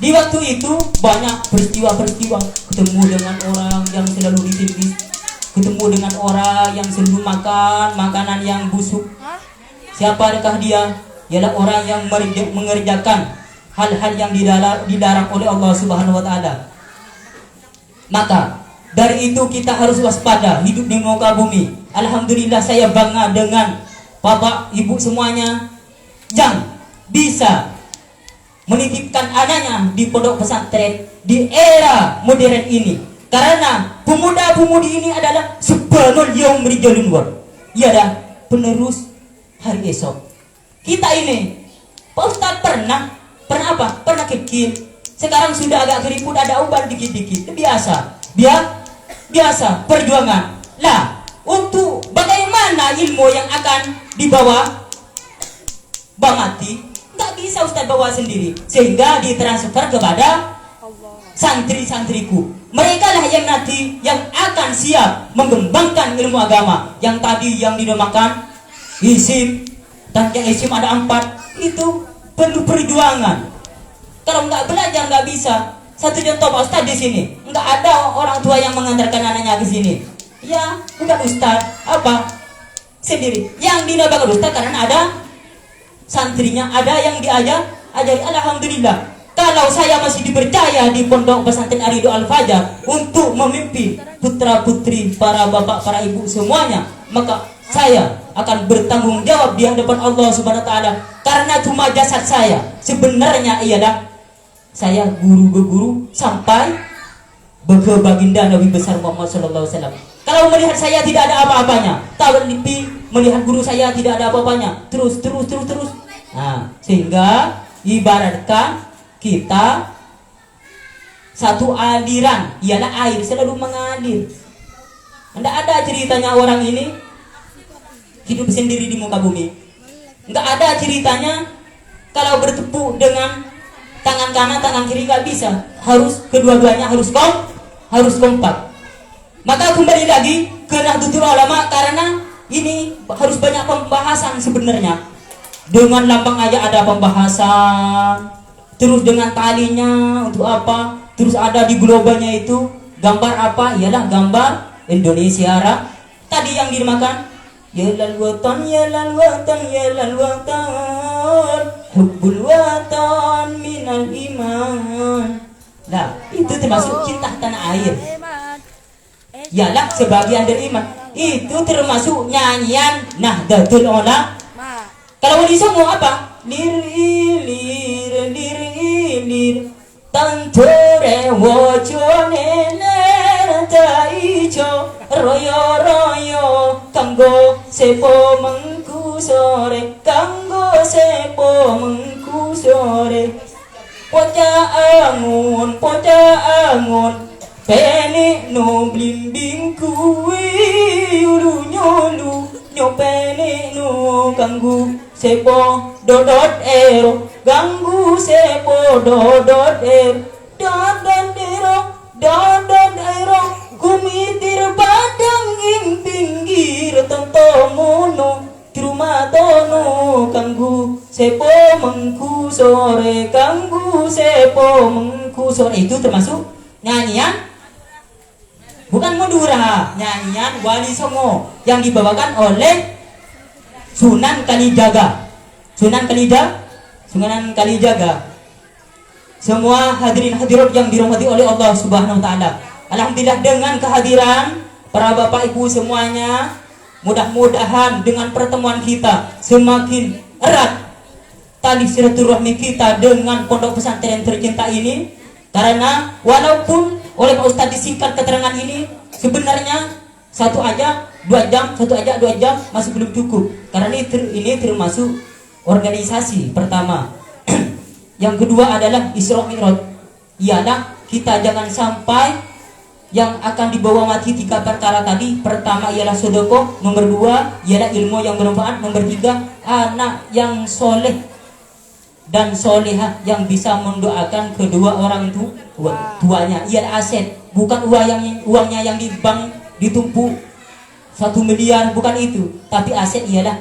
di waktu itu banyak peristiwa-peristiwa, ketemu dengan orang yang selalu ditindas, ketemu dengan orang yang selalu makan makanan yang busuk. Siapakah dia? Ialah orang yang mengerjakan hal-hal yang dilarang oleh Allah Subhanahu wa taala. Maka dari itu kita harus waspada hidup di muka bumi. Alhamdulillah saya bangga dengan Bapak Ibu semuanya yang bisa menitipkan anaknya di pondok pesantren di era modern ini. Karena pemuda-pemudi ini adalah subhanul yaum rijalun war. Ialah penerus hari esok. Kita ini Pak Ustaz pernah apa? Pernah kecil. Sekarang sudah agak keriput, ada uban dikit-dikit. Biasa perjuangan. Lah, untuk bagaimana ilmu yang akan dibawa Bang Mati, nggak bisa Ustaz bawa sendiri. Sehingga ditransfer kepada santri-santriku. Mereka lah yang nanti yang akan siap mengembangkan ilmu agama. Yang tadi yang dinamakan isim, dan yang isim ada 4. Itu perlu perjuangan. Kalau nggak belajar nggak bisa. Satu contoh Pak Ustaz di sini, nggak ada orang tua yang mengantarkan anaknya ke sini. Ya, bukan Ustaz, apa? Sendiri. Yang dinamakan Ustaz karena ada santrinya, ada yang diajari. Alhamdulillah. Kalau saya masih dipercaya di pondok pesantren Ar-Ridho Al-Fajar untuk memimpin putra-putri, para bapak, para ibu semuanya, maka saya akan bertanggung jawab di hadapan Allah Subhanahu wa taala. Karena cuma jasad saya sebenarnya ialah saya guru sampai ke baginda Nabi besar Muhammad sallallahu alaihi wasallam. Kalau melihat saya tidak ada apa-apanya, tahun lebih melihat guru saya tidak ada apa-apanya, terus. Nah, sehingga ibaratkan kita satu aliran, ialah air selalu mengalir. Tidak ada ceritanya orang ini hidup sendiri di muka bumi. Nggak ada ceritanya kalau bertepuk dengan tangan kanan, tangan kiri, nggak bisa. Harus kedua-duanya harus kompak. Maka kembali lagi ke Nahdlatul Ulama karena ini harus banyak pembahasan sebenarnya. Dengan lambang aja ada pembahasan, terus dengan talinya untuk apa, terus ada di globalnya itu gambar apa? Ialah gambar Indonesia. Tadi yang dimakan ya lal watan, ya lal watan, ya lal watan, hubbul watan minal iman. Nah, itu termasuk cinta tanah air. Yalah sebagian dari iman. Itu termasuk nyanyian Nahdlatul Ulama. Kalau wali songo apa? Lir tantore wojone taijo royo kanggo sepo mengku sore kanggo sepo mengku sore poca angun pene no blimbing kuwi ulu nyolu nyopene no ganggu sepo dodot ero ganggu sepo dodot ero kumitir padang ing pinggir tentomono trumatono ganggu sepo mengku sore ganggu sepo mengku sore. Itu termasuk nyanyian bukan Madura, nyanyian Wali Songo yang dibawakan oleh Sunan Kalijaga. Semua hadirin hadirat yang dirahmati oleh Allah Subhanahu wa taala. Alhamdulillah dengan kehadiran para Bapak Ibu semuanya, mudah-mudahan dengan pertemuan kita semakin erat tali silaturahmi kita dengan pondok pesantren tercinta ini. Karena walaupun oleh Pak Ustadz disingkat keterangan ini, sebenarnya 1 aja 2 jam masih belum cukup. Karena ini termasuk organisasi pertama. Yang kedua adalah Isra Mi'raj. Ialah kita jangan sampai yang akan dibawa mati 3 perkara tadi. Pertama ialah sedekah, nomor 2 ialah ilmu yang bermanfaat, nomor 3 anak yang soleh dan solehah yang bisa mendoakan kedua orang tuanya. Ialah aset, bukan uangnya yang di bank ditumpuk 1 miliar, bukan itu. Tapi aset ialah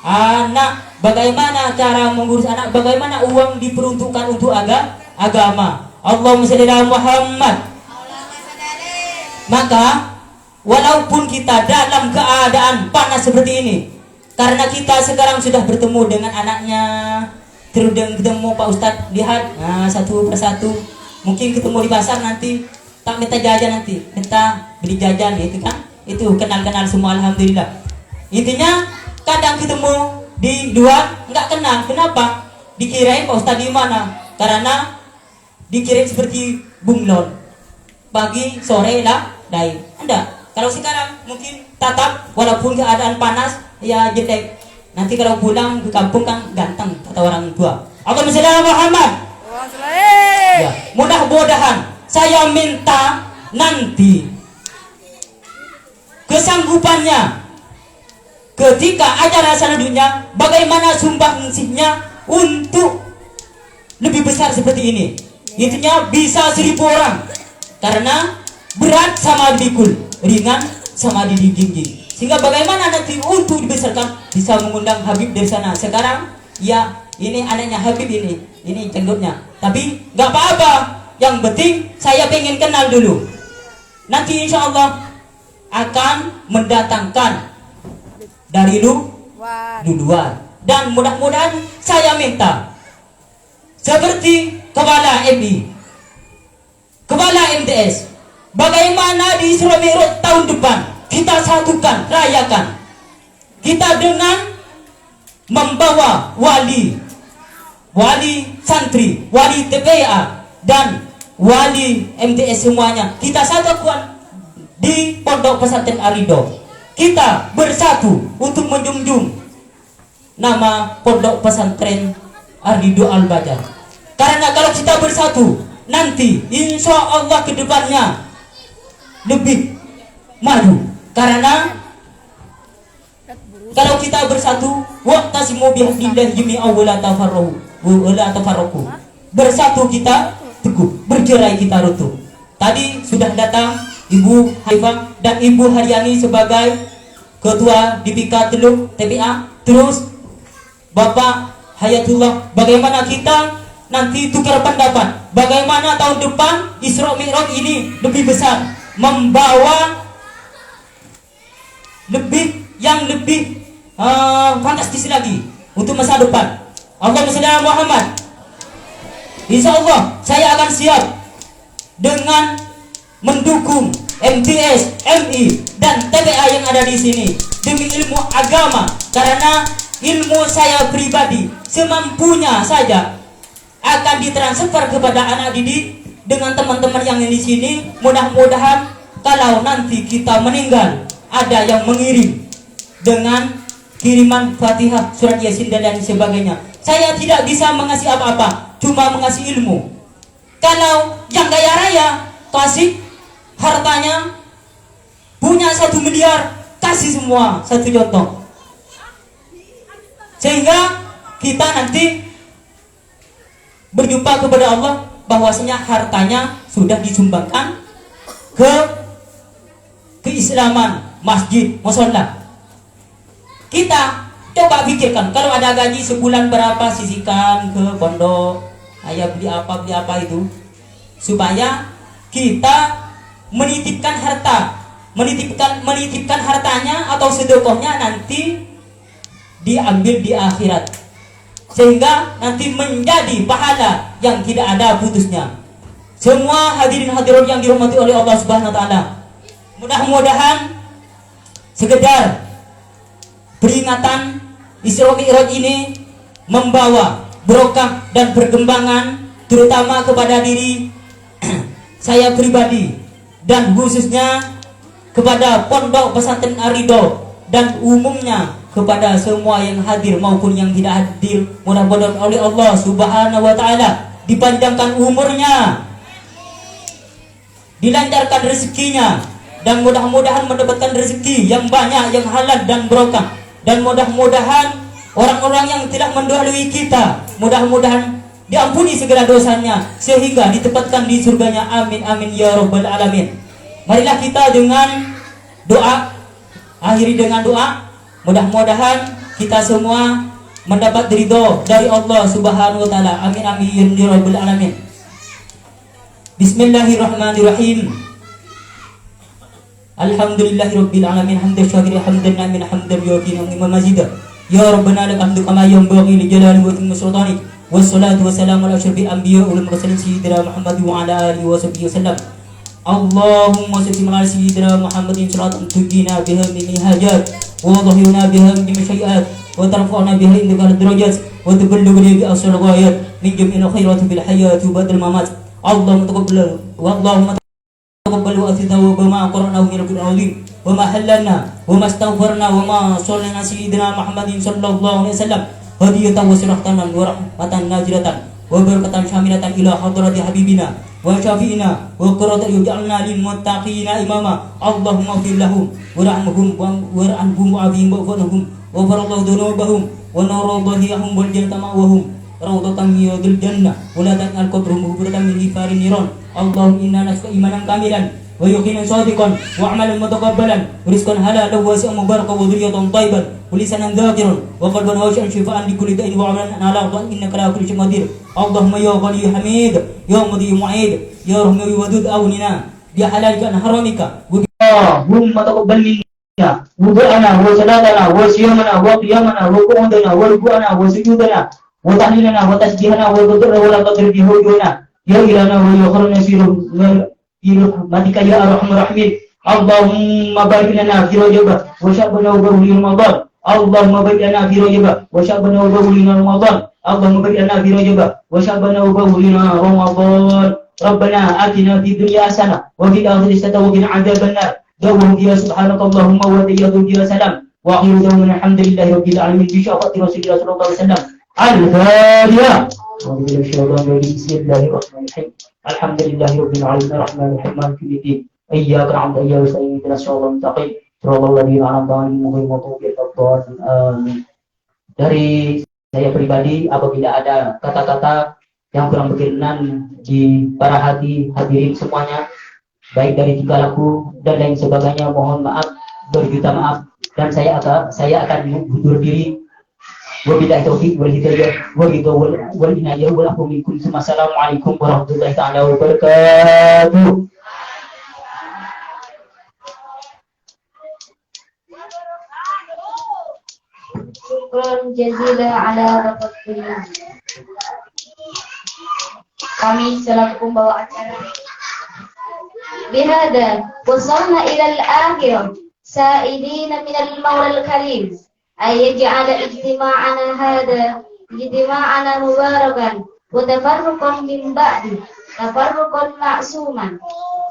anak. Bagaimana cara mengurus anak, bagaimana uang diperuntukkan untuk agama. Allahumma shalli ala Muhammad. Maka walaupun kita dalam keadaan panas seperti ini, karena kita sekarang sudah bertemu dengan anaknya, terus ketemu Pak Ustadz, lihat satu persatu. Mungkin ketemu di pasar nanti, tak minta jajan nanti, minta beli jajan, itu kan, itu kenal-kenal semua. Alhamdulillah. Intinya kadang ketemu di luar nggak kenal. Kenapa? Dikirain Pak Ustadz di mana? Karena dikirain seperti bunglon, pagi sore lah dai. Enggak. Kalau sekarang mungkin tatap, walaupun keadaan panas ya jelek. Nanti kalau pulang ke kampung kan ganteng kata orang tua. Allahumma shalli ala Muhammad. Ya, mudah-mudahan saya minta nanti kesanggupannya ketika acara selanjutnya, bagaimana sumbangsihnya untuk lebih besar seperti ini. Intinya bisa 1000 orang, karena berat sama dipikul, ringan sama dijinjing. Sehingga bagaimana nanti untuk dibesarkan, bisa mengundang Habib dari sana. Sekarang ya ini anaknya Habib ini cenggutnya. Tapi nggak apa-apa, yang penting saya pengen kenal dulu. Nanti insya Allah akan mendatangkan dari luar. Dan mudah-mudahan saya minta seperti kepala MI, kepala MTS, bagaimana di Isra Mi'raj tahun depan kita satukan, rayakan. Kita dengan membawa wali santri, wali TPA dan wali MTS semuanya. Kita satukan di Pondok Pesantren Ar-Ridho. Kita bersatu untuk menjunjung nama Pondok Pesantren Ar-Ridho Al-Badar. Karena kalau kita bersatu, nanti insya Allah ke depannya lebih maju. Karena kalau kita bersatu, waqtasimu bihablillahi jami'an wa la tafarraqu. Bersatu kita teguh, bercerai kita runtuh. Tadi sudah datang Ibu Haifah dan Ibu Haryani sebagai Ketua DPK Teluk TPA. Terus Bapak Hayatullah, bagaimana kita nanti tukar pendapat, bagaimana tahun depan Isra Mi'raj ini lebih besar, membawa lebih fantastis lagi untuk masa depan. Allahumma shalli ala Muhammad. Insya Allah saya akan siap dengan mendukung MTS, MI, dan TPA yang ada di sini demi ilmu agama, karena ilmu saya pribadi semampunya saja akan ditransfer kepada anak didik dengan teman-teman yang di sini. Mudah-mudahan kalau nanti kita meninggal ada yang mengirim dengan kiriman Fatihah, surat Yasin dan lain sebagainya. Saya tidak bisa mengasih apa-apa, cuma mengasih ilmu. Kalau yang kaya raya kasih hartanya, punya 1 miliar, kasih semua 1 contoh, sehingga kita nanti berjumpa kepada Allah bahwasanya hartanya sudah disumbangkan ke keislaman, masjid, mushola. Kita coba pikirkan, kalau ada gaji sebulan berapa, sisihkan ke pondok, ayah beli apa itu, supaya kita menitipkan hartanya atau sedekahnya nanti diambil di akhirat, sehingga nanti menjadi pahala yang tidak ada putusnya. Semua hadirin hadirat yang dirahmati oleh Allah Subhanahu wa taala, mudah-mudahan sekedar peringatan Isra Mi'raj ini membawa berkah dan perkembangan, terutama kepada diri saya pribadi dan khususnya kepada Pondok Pesantren Ar-Ridho dan umumnya kepada semua yang hadir maupun yang tidak hadir. Mudah-mudahan oleh Allah Subhanahu wa taala dipanjangkan umurnya, dilancarkan rezekinya, dan mudah-mudahan mendapatkan rezeki yang banyak, yang halal dan barokah. Dan mudah-mudahan orang-orang yang tidak mendahului kita, mudah-mudahan diampuni segala dosanya sehingga ditempatkan di surganya. Amin amin ya rabbal alamin. Marilah kita dengan doa, akhiri dengan doa. Mudah-mudahan kita semua mendapat ridho dari Allah Subhanahu wa taala. Amin amin ya rabbal alamin. Bismillahirrahmanirrahim. Alhamdulillahirabbil alamin, hamdan syakira hamdan namin hamdan yaqina wa mazidah. Ya rabbana lakal hamdu kama yanbaghi li jalali wajhika sultani. Wassalatu wassalamu ala asyrafil anbiya wal mursalin sayyidina Muhammad wa ala alihi wa sahbihi wasallam. Allahumma salli ala sayyidina Muhammadin salatan tujina biha min hajat wa dhahirna biha min masyiat wa tarfa'na biha indaka darajat wa tuballighuna bi asal ghayat min jami'il khairati bil hayati wa ba'dal mamat. Allahumma taqabbal wa Allahumma taqabbal wa atinahu bima qara'nahu min al-Qur'an al-azim wa ma halalna wa ma astaghfarna wa ma sallana sayyidina Muhammadin sallallahu alaihi wasallam hadiyatan wa sirahtan wa rahmatan najilatan wa barakatan syamilatan ila hadrati habibina wa syafi'ina wa qurrata yuj'alna lil muttaqina imama. Allahumma ighfir lahum warhamhum warhamhum wa'afihim wa'fu wa farallahu dhunubahum wa naradhihum wal jannata ma'wahum rawdatan min jannah wa la ta'al qabrahum qubratan min hifarin niran. Allahumma inna nas'aluka imanan kamilan wa yaqinan shadiqan wa amalan mutaqabbalan wa rizqan halalan wasi'an mubarakan wa dhurriyyatan thayyiban wa lisanan dhakiran wa qalban khashi'an shifaan li kulli da'in wa amalan ala innaka ala kulli syai'in qadir. Allahumma ya ghani hamid ya mudhi mu'id ya rahmi wadud awnina bi halalika an haramika. Allahumma taqabbal minna wudu'ana wa salatana wa siyamana wa qiyamana wa qu'udana wa ruku'ana wa sujudana wa tahlilana wa tasbihana wa dhikra wa la tadri bi hujuna ya ilana wa ya kharana siru birahmatika ya arhamar rahimin. Allahumma barik lana fi Rajab wa sya'bana wa bulan Ramadan. Allahumma barik lana fi Rajab wa sya'bana wa bulan Ramadan. Allahumma barik lana fi Rajab wa sya'bana wa bulan Ramadan. Rabbana atina fid dunya hasanah wa fil akhirati hasanah wa qina adzabannar. Dawwahum ya subhanakallahumma wa tahiyyatuhum ya salam wa akhiru dawwana alhamdulillahi rabbil alamin bi syafa'ati rasulillah sallallahu alaihi wasallam. Al-Fatihah. Bismillahirrahmanirrahim. Alhamdulillahi rabbil alamin arrahmanir rahim maliki yaumiddin. Iyyaka na'budu wa iyyaka nasta'in ihdinas siratal mustaqim siratal ladzina an'amta 'alaihim ghairil maghdubi 'alaihim. Amin. Dari saya pribadi, apabila ada kata-kata yang kurang berkenan di para hadirin semuanya, baik dari tingkah laku dan lain sebagainya, mohon maaf, berjuta maaf, dan saya akan mundur diri. Wabillahi taufiq wal hidayah wal inayah wal afu minkum. Assalamualaikum warahmatullahi taala wabarakatuh. Syukran jazilan ala Kami selaku pembawa acara بهذا وصلنا إلى الآخرة سائلين من المولى الكريم أن يجعل اجتماعنا مباركا وتفرقا من بعده تفرقا معصوما.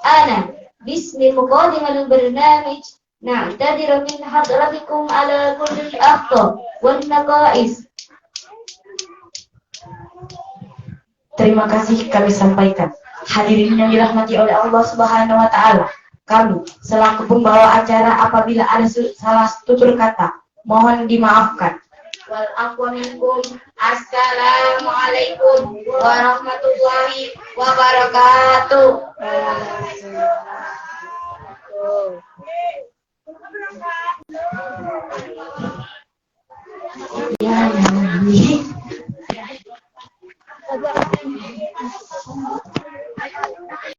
أنا باسم مقدم البرنامج نعتذر من حضرتكم على كل الأخطاء والنقائص. Terima kasih kami sampaikan. Hadirin yang dirahmati oleh Allah Subhanahu wa taala. Kami selaku pembawa acara apabila ada salah tutur kata, mohon dimaafkan. Wal afwa minkum. Assalamualaikum warahmatullahi wabarakatuh.